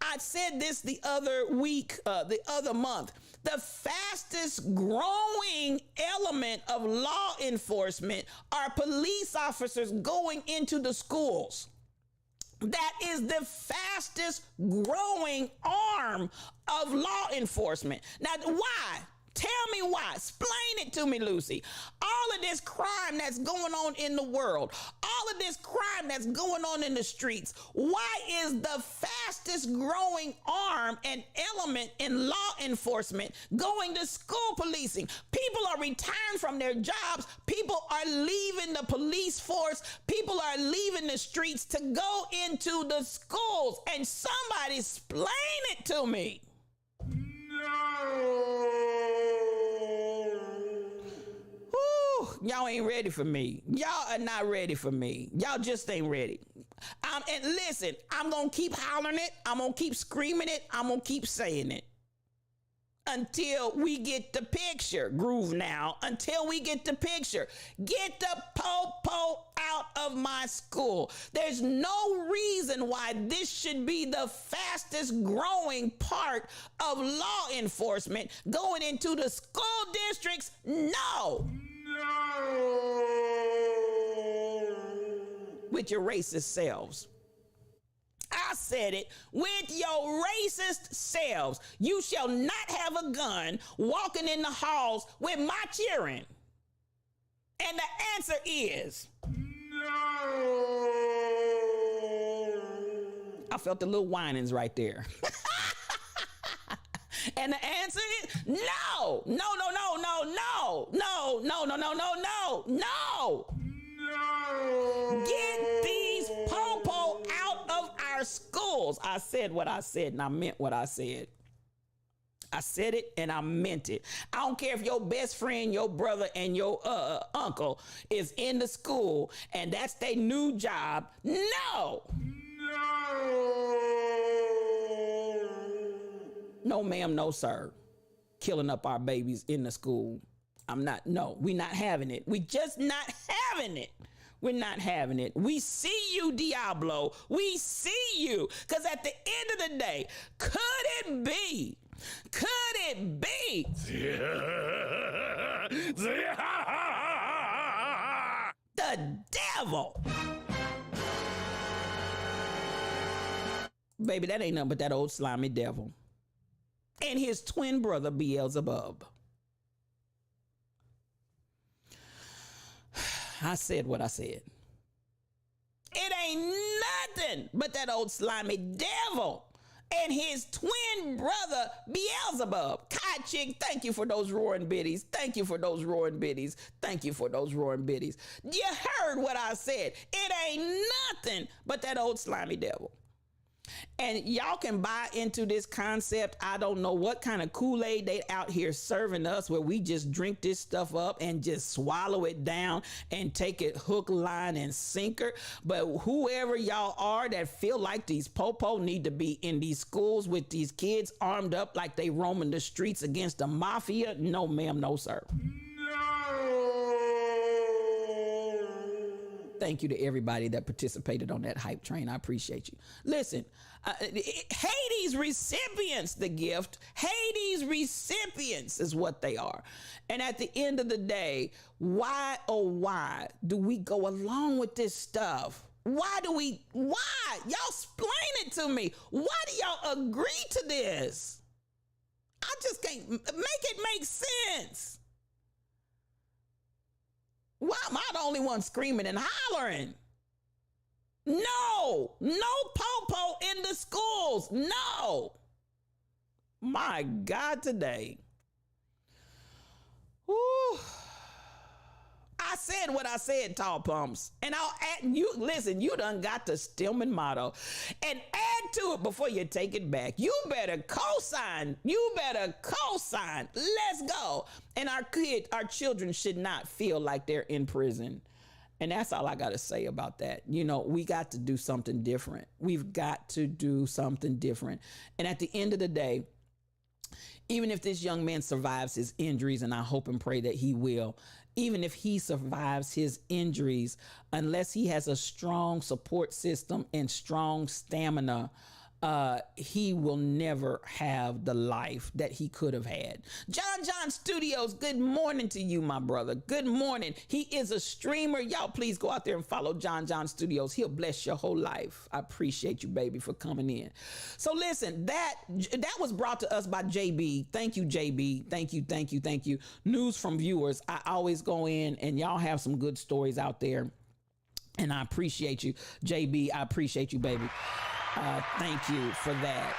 C: I said this the other week, the other month. The fastest growing element of law enforcement are police officers going into the schools. That is the fastest growing arm of law enforcement. Now, why? Tell me why. Explain it to me, Lucy. All of this crime that's going on in the world, all of this crime that's going on in the streets, why is the fastest growing arm and element in law enforcement going to school policing? People are retiring from their jobs. People are leaving the police force. People are leaving the streets to go into the schools. And somebody explain it to me. Y'all ain't ready for me. Y'all are not ready for me. Y'all just ain't ready. And listen, I'm going to keep hollering it. I'm going to keep screaming it. I'm going to keep saying it until we get the picture. Groove now. Until we get the picture. Get the po-po out of my school. There's no reason why this should be the fastest growing part of law enforcement going into the school districts. No. With your racist selves. I said it. With your racist selves. You shall not have a gun walking in the halls with my children. And the answer is I felt the little whinings right there. And the answer is no, no, no, no, no, no, no, no, no, no, no, no, no. Get these po-po out of our schools. I said what I said and I meant what I said. I said it and I meant it. I don't care if your best friend, your brother, and your uncle is in the school and that's their new job. No. No, ma'am, no, sir. Killing up our babies in the school. We're not having it. We just not having it. We're not having it. We see you, Diablo. We see you. Because at the end of the day, could it be the devil? Baby, that ain't nothing but that old slimy devil. And his twin brother, Beelzebub. I said what I said. It ain't nothing but that old slimy devil and his twin brother, Beelzebub. Kai Chick, thank you for those roaring biddies. Thank you for those roaring biddies. Thank you for those roaring biddies. You heard what I said. It ain't nothing but that old slimy devil. And y'all can buy into this concept. I don't know what kind of Kool-Aid they out here serving us where we just drink this stuff up and just swallow it down and take it hook, line, and sinker. But whoever y'all are that feel like these po-po need to be in these schools with these kids armed up like they roaming the streets against the mafia, no ma'am, no sir. Thank you to everybody that participated on that hype train. I appreciate you. Listen, Hades recipients, the gift. Hades recipients is what they are. And at the end of the day, why, oh, why do we go along with this stuff? Why? Y'all explain it to me. Why do y'all agree to this? I just can't make it make sense. Why am I the only one screaming and hollering? No po-po in the schools. No. My God, today. Whew. I said what I said, Tall Pumps. And I'll add, you done got the Stillman motto. And add to it before you take it back. You better co-sign. Let's go. And our children should not feel like they're in prison. And that's all I got to say about that. You know, we got to do something different. We've got to do something different. And at the end of the day, Even if this young man survives his injuries, and I hope and pray that he will, even if he survives his injuries, unless he has a strong support system and strong stamina, he will never have the life that he could have had. John Studios, good morning to you, my brother. Good morning. He is a streamer. Y'all please go out there and follow John Studios. He'll bless your whole life. I appreciate you, baby, for coming in. So listen, that was brought to us by JB. Thank you, JB. Thank you. News from viewers. I always go in and y'all have some good stories out there. And I appreciate you, JB. I appreciate you, baby. Thank you for that.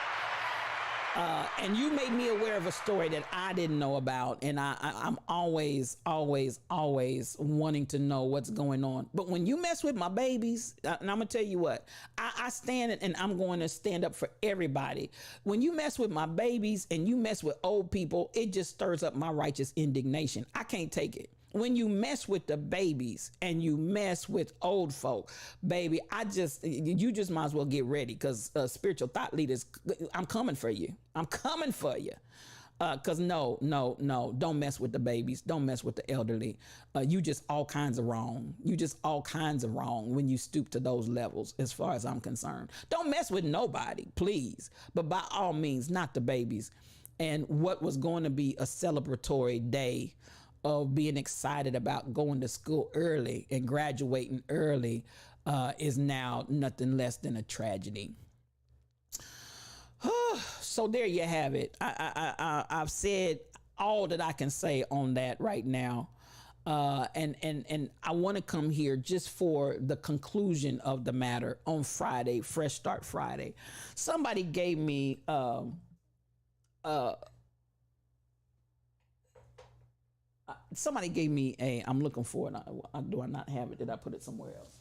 C: And you made me aware of a story that I didn't know about. And I'm always wanting to know what's going on. But when you mess with my babies, and I'm going to tell you what, I stand and I'm going to stand up for everybody. When you mess with my babies and you mess with old people, it just stirs up my righteous indignation. I can't take it. When you mess with the babies and you mess with old folk, baby, you just might as well get ready, because spiritual thought leaders, I'm coming for you. I'm coming for you. Because no, don't mess with the babies. Don't mess with the elderly. You just all kinds of wrong. You just all kinds of wrong when you stoop to those levels, as far as I'm concerned. Don't mess with nobody, please. But by all means, not the babies. And what was going to be a celebratory day of being excited about going to school early and graduating early is now nothing less than a tragedy. So there you have it. I've said all that I can say on that right now. And I want to come here just for the conclusion of the matter on Friday, Fresh Start Friday. Somebody gave me I'm looking for it. Do I not have it? Did I put it somewhere else?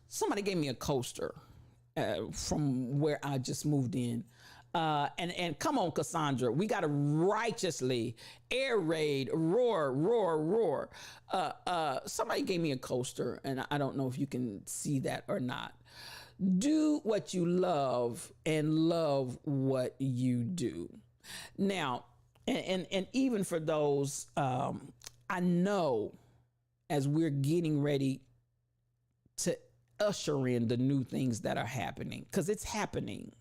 C: Somebody gave me a coaster from where I just moved in. And come on, Cassandra, we got to righteously air raid, roar. Somebody gave me a coaster, and I don't know if you can see that or not. Do what you love and love what you do. Now, and even for those, I know as we're getting ready to usher in the new things that are happening, because it's happening,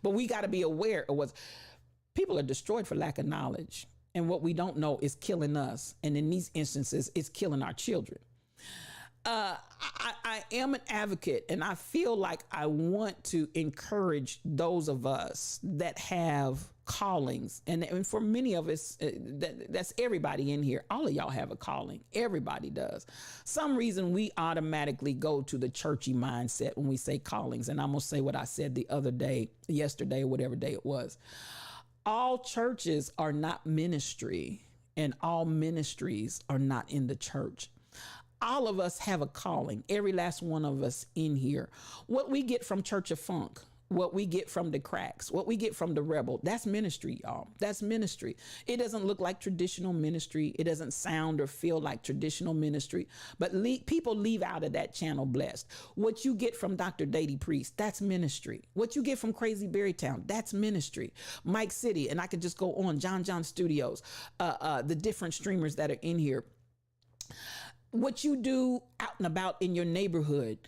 C: but we got to be aware of what people are destroyed for lack of knowledge. And what we don't know is killing us. And in these instances, it's killing our children. I am an advocate, and I feel like I want to encourage those of us that have callings. And for many of us, that's everybody in here. All of y'all have a calling. Everybody does. Some reason we automatically go to the churchy mindset when we say callings. And I'm going to say what I said yesterday, or whatever day it was. All churches are not ministry, and all ministries are not in the church. All of us have a calling, every last one of us in here. What we get from Church of Funk, what we get from the Cracks, what we get from the Rebel, that's ministry, y'all. That's ministry. It doesn't look like traditional ministry. It doesn't sound or feel like traditional ministry, but people leave out of that channel blessed. What you get from Dr. Dady Priest, that's ministry. What you get from Crazy Berrytown, that's ministry. Mike City, and I could just go on, John Studios, the different streamers that are in here. What you do out and about in your neighborhood.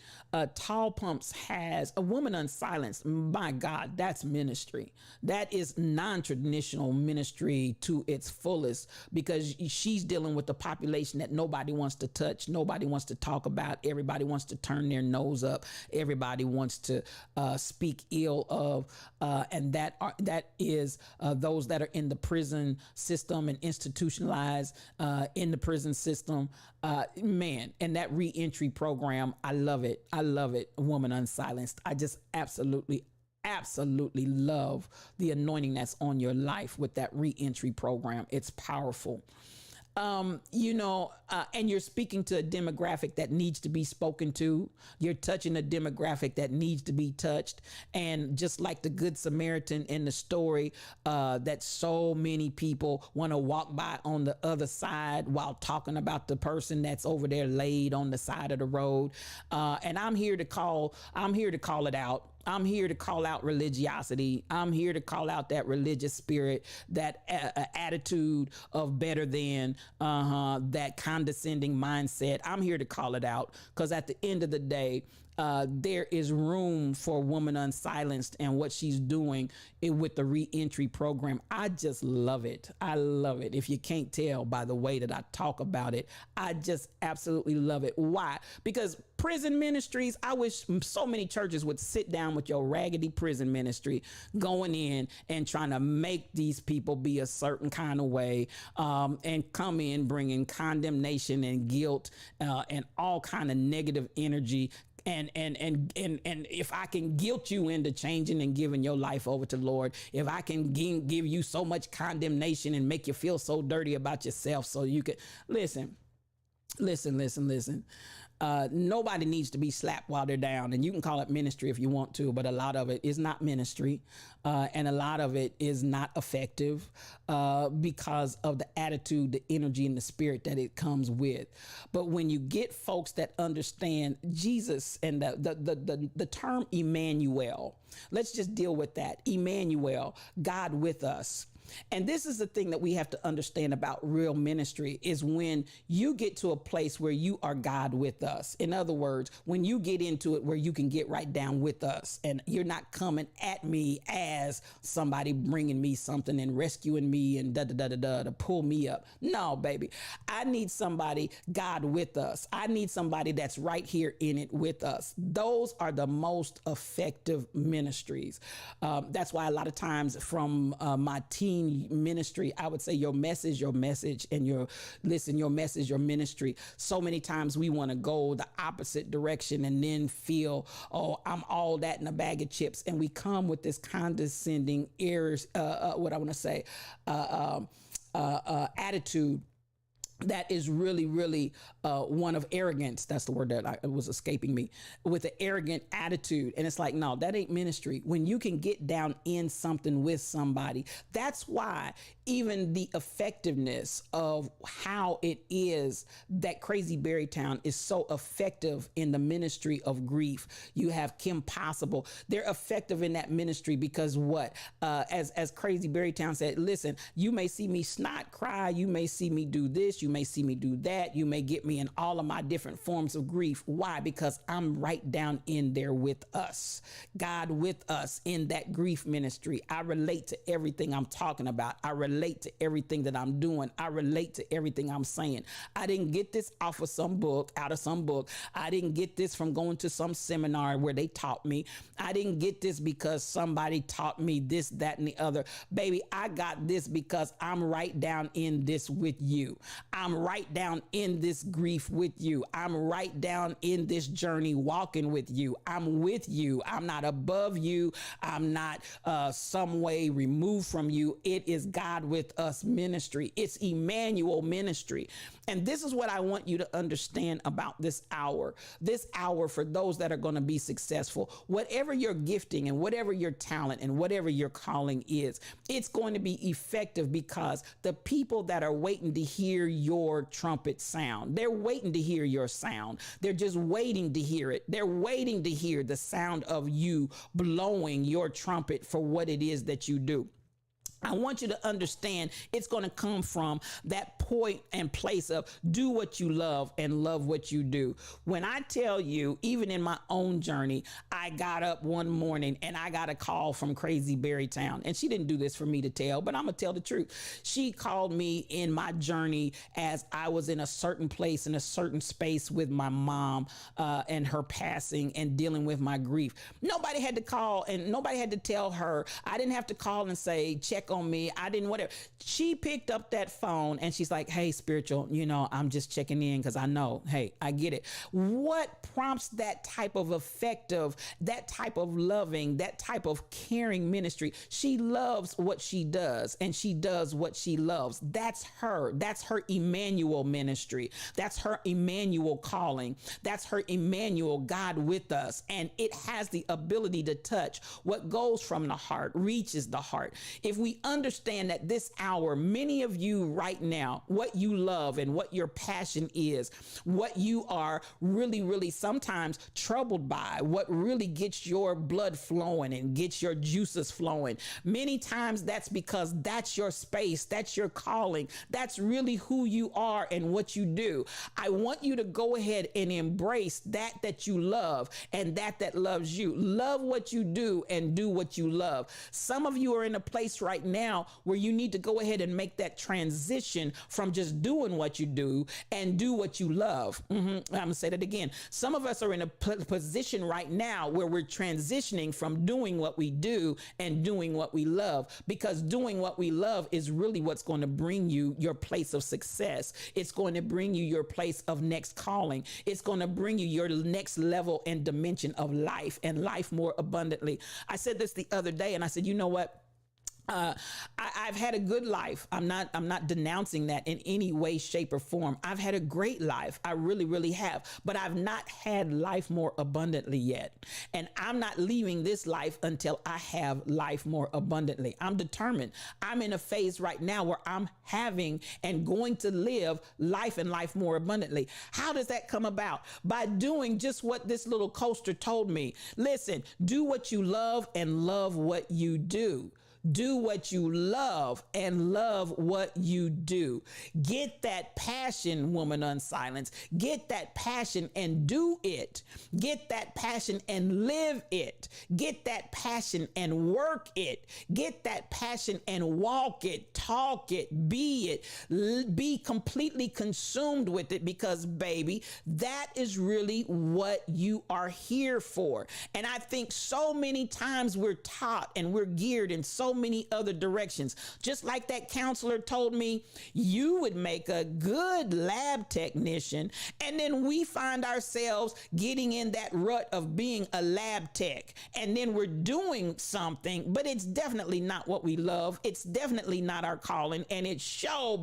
C: Tall Pumps has A Woman Unsilenced. My God, that's ministry. That is non-traditional ministry to its fullest, because she's dealing with the population that nobody wants to touch. Nobody wants to talk about. Everybody wants to turn their nose up. Everybody wants to speak ill of. And that is those that are in the prison system and institutionalized in the prison system. Man, and that reentry program, I love it. I love it. A Woman Unsilenced. I just absolutely love the anointing that's on your life with that reentry program. It's powerful. And you're speaking to a demographic that needs to be spoken to. You're touching a demographic that needs to be touched. And just like the Good Samaritan in the story, that so many people want to walk by on the other side while talking about the person that's over there laid on the side of the road. And I'm here to call it out. I'm here to call out religiosity. I'm here to call out that religious spirit, that attitude of better than, that condescending mindset. I'm here to call it out because at the end of the day, there is room for Woman Unsilenced and what she's doing with the reentry program. I just love it. I love it. If you can't tell by the way that I talk about it, I just absolutely love it. Why? Because prison ministries, I wish so many churches would sit down with your raggedy prison ministry going in and trying to make these people be a certain kind of way, and come in bringing condemnation and guilt and all kind of negative energy. And if I can guilt you into changing and giving your life over to the Lord, if I can give you so much condemnation and make you feel so dirty about yourself so you could listen. Nobody needs to be slapped while they're down, and you can call it ministry if you want to, but a lot of it is not ministry, and a lot of it is not effective because of the attitude, the energy, and the spirit that it comes with. But when you get folks that understand Jesus and the term Emmanuel, let's just deal with that. Emmanuel, God with us. And this is the thing that we have to understand about real ministry is when you get to a place where you are God with us. In other words, when you get into it where you can get right down with us and you're not coming at me as somebody bringing me something and rescuing me and to pull me up. No, baby. I need somebody God with us. I need somebody that's right here in it with us. Those are the most effective ministries. That's why a lot of times from my team ministry, I would say your message, and your message, your ministry. So many times we want to go the opposite direction and then feel, oh, I'm all that in a bag of chips. And we come with this condescending attitude that is really one of arrogance. That's the word that was escaping me, with an arrogant attitude. And it's like, no, that ain't ministry. When you can get down in something with somebody, that's why even the effectiveness of how it is that Crazy Berrytown is so effective in the ministry of grief. You have Kim Possible. They're effective in that ministry because what? As Crazy Berrytown said, listen, you may see me snot cry. You may see me do this. You may see me do that. You may get me in all of my different forms of grief. Why? Because I'm right down in there with us. God with us in that grief ministry. I relate to everything I'm talking about. I relate to everything that I'm doing. I relate to everything I'm saying. I didn't get this out of some book. I didn't get this from going to some seminar where they taught me. I didn't get this because somebody taught me this, that, and the other. Baby, I got this because I'm right down in this with you. I'm right down in this grief with you. I'm right down in this journey walking with you. I'm with you. I'm not above you. I'm not some way removed from you. It is God with us ministry. It's Emmanuel ministry. And this is what I want you to understand about this hour. This hour for those that are going to be successful, whatever your gifting and whatever your talent and whatever your calling is, it's going to be effective because the people that are waiting to hear your trumpet sound, they're waiting to hear your sound. They're just waiting to hear it. They're waiting to hear the sound of you blowing your trumpet for what it is that you do. I want you to understand it's going to come from that point and place of do what you love and love what you do. When I tell you, even in my own journey, I got up one morning and I got a call from Crazy Berrytown. And she didn't do this for me to tell, but I'm going to tell the truth. She called me in my journey as I was in a certain place, in a certain space with my mom and her passing and dealing with my grief. Nobody had to call and nobody had to tell her. I didn't have to call and say, check on me. I didn't, whatever. She picked up that phone and she's like, hey, spiritual, I'm just checking in because I know, hey, I get it. What prompts that type of effective, that type of loving, that type of caring ministry? She loves what she does and she does what she loves. That's her. That's her Emmanuel ministry. That's her Emmanuel calling. That's her Emmanuel God with us. And it has the ability to touch what goes from the heart, reaches the heart. If we understand that this hour, many of you right now, what you love and what your passion is, what you are really sometimes troubled by, what really gets your blood flowing and gets your juices flowing. Many times that's because that's your space, that's your calling, that's really who you are and what you do. I want you to go ahead and embrace that you love and that loves you. Love what you do and do what you love. Some of you are in a place right now where you need to go ahead and make that transition from just doing what you do and do what you love. I'm gonna say that again. Some of us are in a position right now where we're transitioning from doing what we do and doing what we love, because doing what we love is really what's going to bring you your place of success. It's going to bring you your place of next calling. It's going to bring you your next level and dimension of life and life more abundantly. I said this the other day and I said, you know what? I've had a good life. I'm not denouncing that in any way, shape, or form. I've had a great life. I really have. But I've not had life more abundantly yet. And I'm not leaving this life until I have life more abundantly. I'm determined. I'm in a phase right now where I'm having and going to live life and life more abundantly. How does that come about? By doing just what this little coaster told me. Listen, do what you love and love what you do. Do what you love and love what you do. Get that passion, woman unsilenced. Get that passion and do it. Get that passion and live it. Get that passion and work it. Get that passion and walk it, talk it, be it. Be completely consumed with it, because baby, that is really what you are here for. And I think so many times we're taught and we're geared in so many other directions. Just like that counselor told me, you would make a good lab technician. And then we find ourselves getting in that rut of being a lab tech. And then we're doing something, but it's definitely not what we love. It's definitely not our calling. And it's show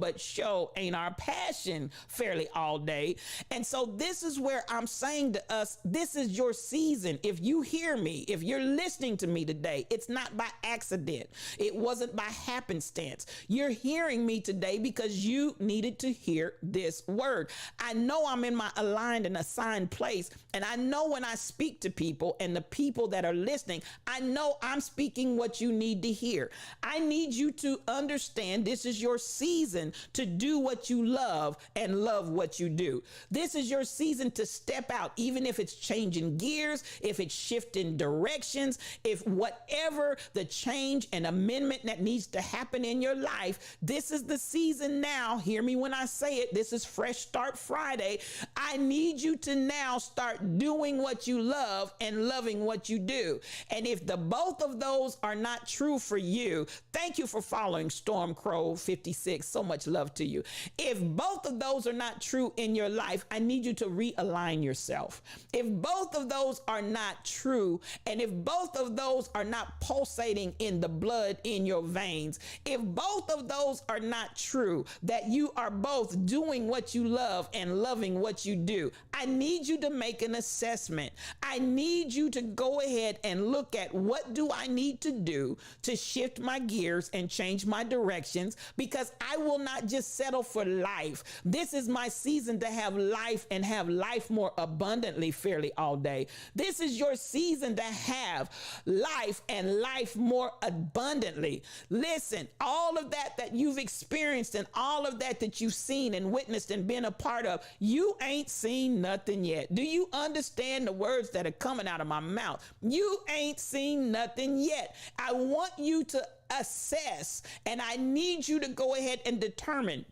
C: ain't our passion fairly all day. And so this is where I'm saying to us, this is your season. If you hear me, if you're listening to me today, it's not by accident. It wasn't by happenstance. You're hearing me today because you needed to hear this word. I know I'm in my aligned and assigned place. And I know when I speak to people and the people that are listening, I know I'm speaking what you need to hear. I need you to understand this is your season to do what you love and love what you do. This is your season to step out, even if it's changing gears, if it's shifting directions, if whatever the change and amendment that needs to happen in your life. This is the season now. Hear me when I say it. This is Fresh Start Friday. I need you to now start doing what you love and loving what you do. And if the both of those are not true for you, thank you for following Storm Crow 56. So much love to you. If both of those are not true in your life, I need you to realign yourself. If both of those are not true, and if both of those are not pulsating in the blood in your veins, if both of those are not true, that you are both doing what you love and loving what you do, I need you to make an assessment. I need you to go ahead and look at what do I need to do to shift my gears and change my directions, because I will not just settle for life. This is my season to have life and have life more abundantly fairly all day. This is your season to have life and life more abundantly. Listen, all of that you've experienced and all of that you've seen and witnessed and been a part of, you ain't seen nothing yet. Do you understand the words that are coming out of my mouth? You ain't seen nothing yet. I want you to assess, and I need you to go ahead and determine.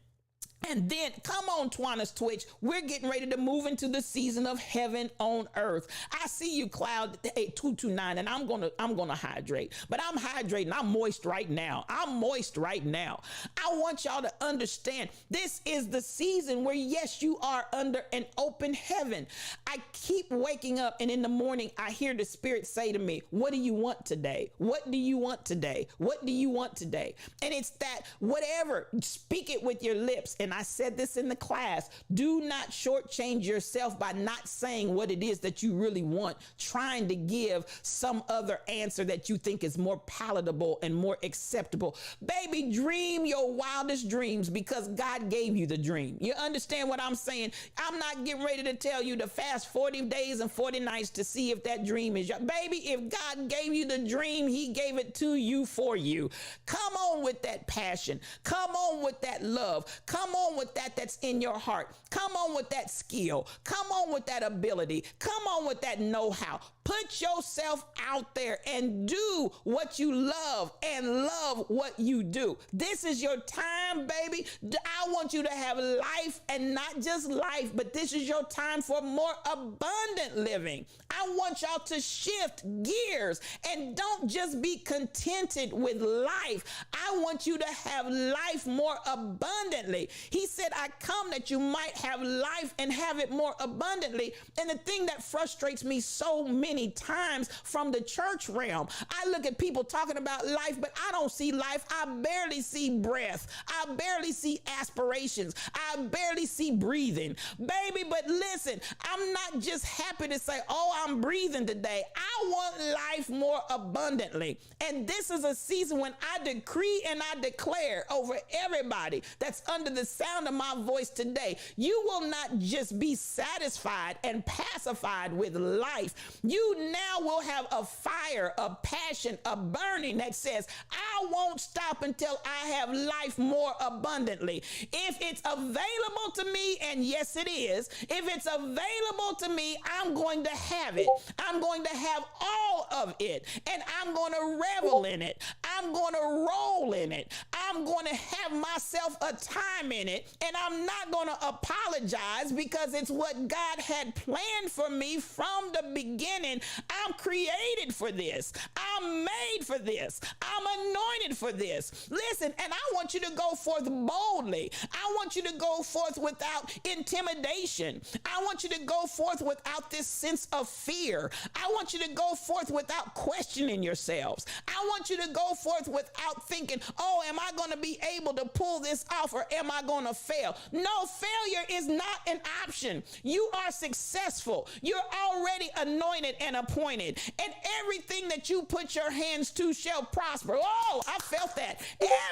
C: And then, come on, Twanna's Twitch. We're getting ready to move into the season of heaven on earth. I see you, Cloud 8229, and I'm gonna hydrate. But I'm hydrating. I'm moist right now. I'm moist right now. I want y'all to understand this is the season where, yes, you are under an open heaven. I keep waking up, and in the morning, I hear the Spirit say to me, what do you want today? What do you want today? What do you want today? And it's that whatever, speak it with your lips. And and I said this in the class, do not shortchange yourself by not saying what it is that you really want, trying to give some other answer that you think is more palatable and more acceptable. Baby, dream your wildest dreams because God gave you the dream. You understand what I'm saying? I'm not getting ready to tell you to fast 40 days and 40 nights to see if that dream is your baby. If God gave you the dream, he gave it to you for you. Come on with that passion. Come on with that love. Come on with that's in your heart. Come on with that skill. Come on with that ability. Come on with that know-how. Put yourself out there and do what you love and love what you do. This is your time, baby. I want you to have life, and not just life, but this is your time for more abundant living. I want y'all to shift gears and don't just be contented with life. I want you to have life more abundantly. He said, I come that you might have life and have it more abundantly. And the thing that frustrates me so many times from the church realm, I look at people talking about life, but I don't see life. I barely see breath. I barely see aspirations. I barely see breathing. Baby, but listen, I'm not just happy to say, oh, I'm breathing today. I want life more abundantly. And this is a season when I decree and I declare over everybody that's under the sound of my voice today, you will not just be satisfied and pacified with life. You now will have a fire, a passion, a burning that says, I won't stop until I have life more abundantly. If it's available to me, and yes, it is, if it's available to me, I'm going to have it. I'm going to have all of it, and I'm going to revel in it. I'm going to roll in it. I'm going to have myself a time in it, and I'm not going to apologize because it's what God had planned for me from the beginning. I'm created for this. I'm made for this. I'm anointed for this. Listen, and I want you to go forth boldly. I want you to go forth without intimidation. I want you to go forth without this sense of fear. I want you to go forth without questioning yourselves. I want you to go forth without thinking, oh, am I going to be able to pull this off, or am I going to fail? No, failure is not an option. You are successful. You're already anointed and appointed, and everything that you put your hands to shall prosper. Oh, I felt that.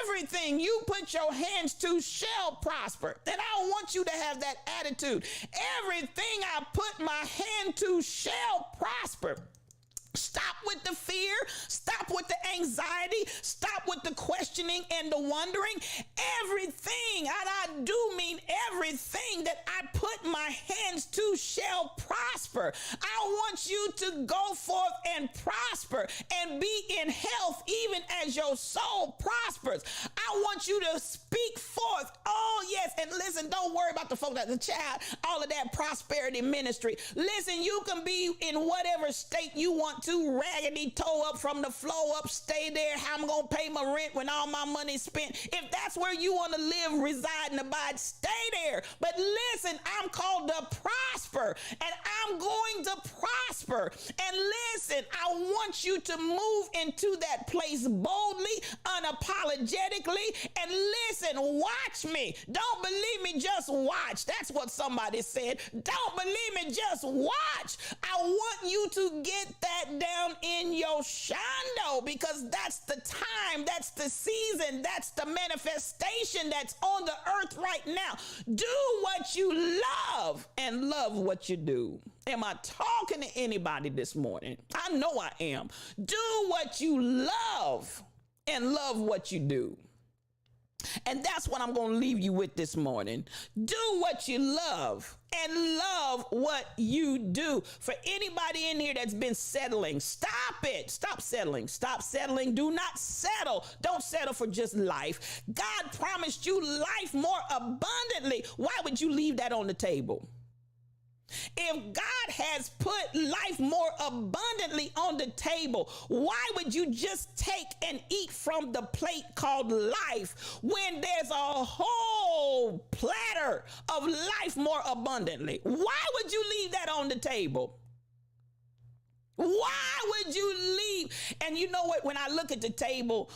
C: Everything you put your hands to shall prosper. And I want you to have that attitude. Everything I put my hand to shall prosper. Stop with the fear. Stop with the anxiety. Stop with the questioning and the wondering. Everything, and I do mean everything that I put my hands to shall prosper. I want you to go forth and prosper and be in health even as your soul prospers. I want you to speak forth. Oh, yes. And listen, don't worry about the folk that's a child, all of that prosperity ministry. Listen, you can be in whatever state you want to, raggedy toe up from the floor up, stay there. How I'm going to pay my rent when all my money's spent. If that's where you want to live, reside, and abide, stay there. But listen, I'm called to prosper, and I'm going to prosper. And listen, I want you to move into that place boldly, unapologetically, and listen, watch me. Don't believe me, just watch. That's what somebody said. Don't believe me, just watch. I want you to get that down in your shando, because that's the time, that's the season, that's the manifestation that's on the earth right now. Do what you love and love what you do. Am I talking to anybody this morning? I know I am. Do what you love and love what you do. And that's what I'm going to leave you with this morning. Do what you love and love what you do. For anybody in here that's been settling, stop it. Stop settling. Stop settling. Do not settle. Don't settle for just life. God promised you life more abundantly. Why would you leave that on the table? If God has put life more abundantly on the table, why would you just take and eat from the plate called life when there's a whole platter of life more abundantly? Why would you leave that on the table? Why would you leave? And you know what? When I look at the table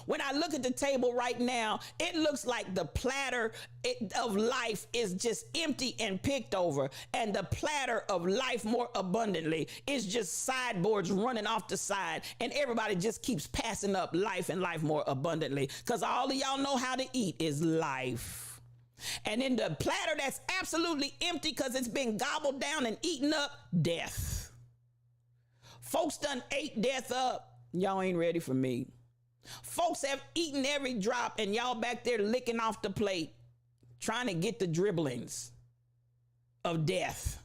C: right now, it looks like the platter of life is just empty and picked over. And the platter of life more abundantly is just sideboards running off the side. And everybody just keeps passing up life and life more abundantly. Because all of y'all know how to eat is life. And in the platter that's absolutely empty because it's been gobbled down and eaten up, death. Folks done ate death up. Y'all ain't ready for me. Folks have eaten every drop and y'all back there licking off the plate, trying to get the dribblings of death.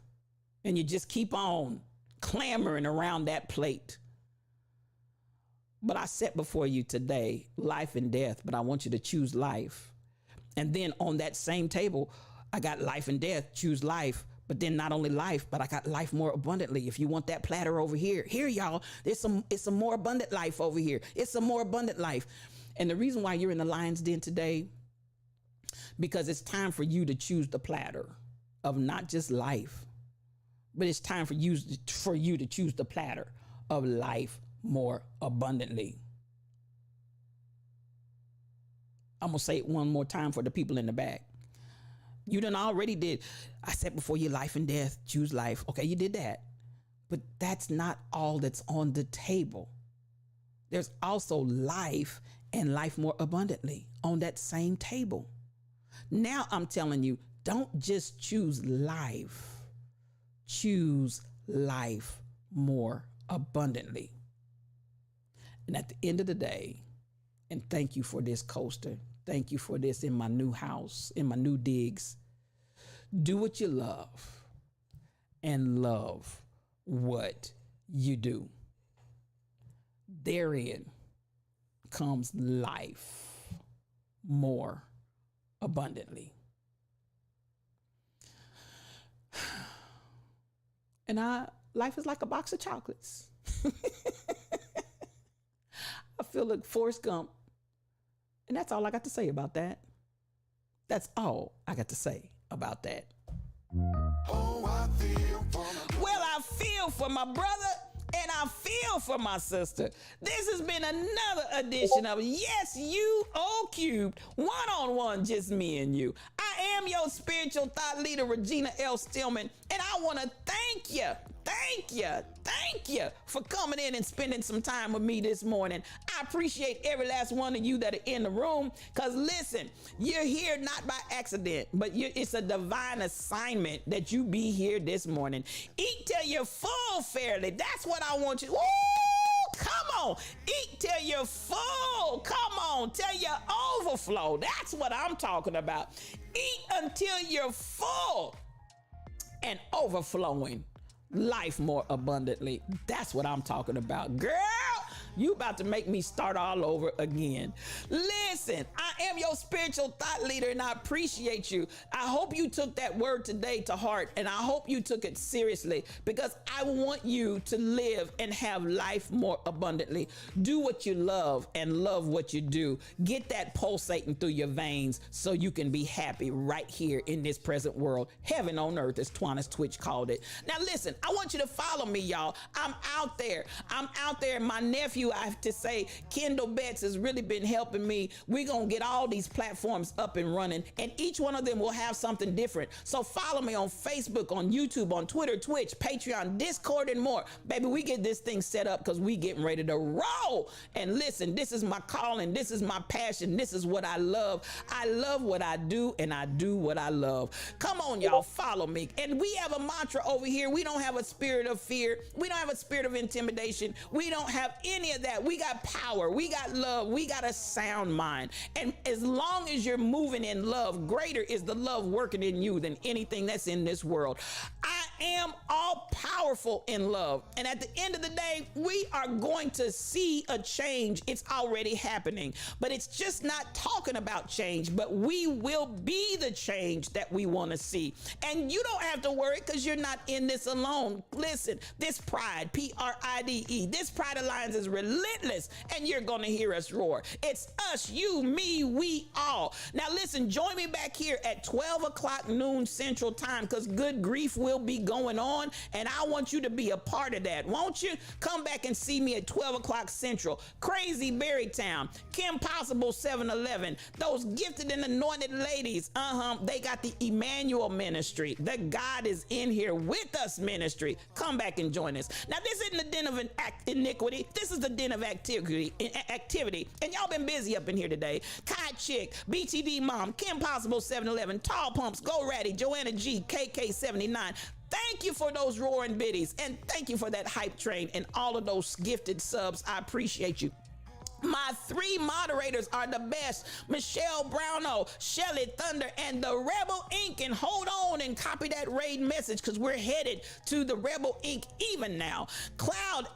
C: And you just keep on clamoring around that plate. But I set before you today life and death, but I want you to choose life. And then on that same table, I got life and death, choose life. But then not only life, but I got life more abundantly. If you want that platter over here, y'all, it's some more abundant life over here. It's some more abundant life. And the reason why you're in the lion's den today, because it's time for you to choose the platter of not just life, but it's time for you to choose the platter of life more abundantly. I'm going to say it one more time for the people in the back. You done already did. I said before you life and death, choose life. Okay, you did that. But that's not all that's on the table. There's also life and life more abundantly on that same table. Now I'm telling you, don't just choose life. Choose life more abundantly. And at the end of the day, and thank you for this coaster. Thank you for this in my new house, in my new digs. Do what you love and love what you do. Therein comes life more abundantly. And life is like a box of chocolates. I feel like Forrest Gump. And that's all I got to say about that. That's all I got to say about that. Well, I feel for my brother and I feel for my sister. This has been another edition of Yes You O Cubed, one-on-one, just me and you. I am your spiritual thought leader, Regina L. Stillman, and I want to thank you for coming in and spending some time with me this morning. I appreciate every last one of you that are in the room, because listen, you're here not by accident, but it's a divine assignment that you be here this morning. Eat till you're full fairly. That's what I want you. Woo! Come on. Eat till you're full. Come on. Till you overflow. That's what I'm talking about. Eat until you're full and overflowing life more abundantly. That's what I'm talking about. Girl, you about to make me start all over again. Listen, I am your spiritual thought leader and I appreciate you. I hope you took that word today to heart and I hope you took it seriously, because I want you to live and have life more abundantly. Do what you love and love what you do. Get that pulsating through your veins so you can be happy right here in this present world. Heaven on earth, as Twannis Twitch called it. Now listen, I want you to follow me, y'all. I'm out there. My nephew, I have to say, Kendall Betts, has really been helping me. We're going to get all these platforms up and running, and each one of them will have something different. So follow me on Facebook, on YouTube, on Twitter, Twitch, Patreon, Discord, and more. Baby, we get this thing set up because we getting ready to roll. And listen, this is my calling. This is my passion. This is what I love. I love what I do, and I do what I love. Come on, y'all, follow me. And we have a mantra over here. We don't have a spirit of fear. We don't have a spirit of intimidation. We don't have any of that. We got power. We got love. We got a sound mind. And as long as you're moving in love, greater is the love working in you than anything that's in this world. I am all powerful in love. And at the end of the day, we are going to see a change. It's already happening. But it's just not talking about change, but we will be the change that we want to see. And you don't have to worry, because you're not in this alone. Listen, this pride, Pride, this Pride Alliance is relentless, and you're going to hear us roar. It's us, you, me, we all. Now listen, join me back here at 12 o'clock noon Central Time, because good grief will be going on, and I want you to be a part of that. Won't you come back and see me at 12 o'clock Central? Crazy Berrytown, Kim Possible 7-Eleven, those gifted and anointed ladies, they got the Emmanuel ministry. The God is in here with us ministry. Come back and join us. Now, this isn't the den of iniquity. This is the den of activity. And y'all been busy up in here today. Kai Chick, BTD Mom, Kim Possible 7-Eleven, Tall Pumps, Go Ratty, Joanna G, KK79. Thank you for those roaring biddies, and thank you for that hype train and all of those gifted subs. I appreciate you. My 3 moderators are the best: Michelle Browno, Shelly Thunder, and the Rebel Inc. And hold on and copy that raid message, because we're headed to the Rebel Inc. even now. Cloud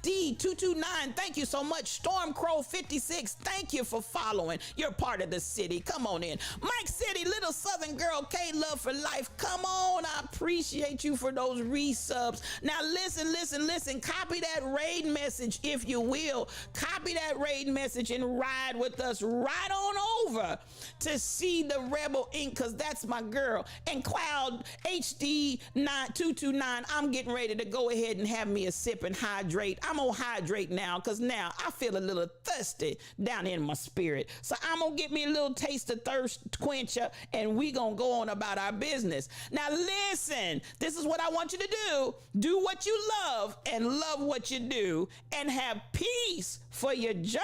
C: 8D229, thank you so much. Stormcrow 56, thank you for following. You're part of the city. Come on in. Mike City, Little Southern Girl, K Love for Life. Come on. I appreciate you for those resubs. Now listen. Copy that raid message if you will. Copy that raid message and ride with us right on over to see the Rebel Inc., because that's my girl. And Cloud HD 9229, I'm getting ready to go ahead and have me a sip and hydrate. I'm gonna hydrate now, because now I feel a little thirsty down in my spirit. So I'm gonna get me a little taste of thirst quencher, and we gonna go on about our business. Now listen, this is what I want you to do. Do what you love and love what you do, and have peace for your journey.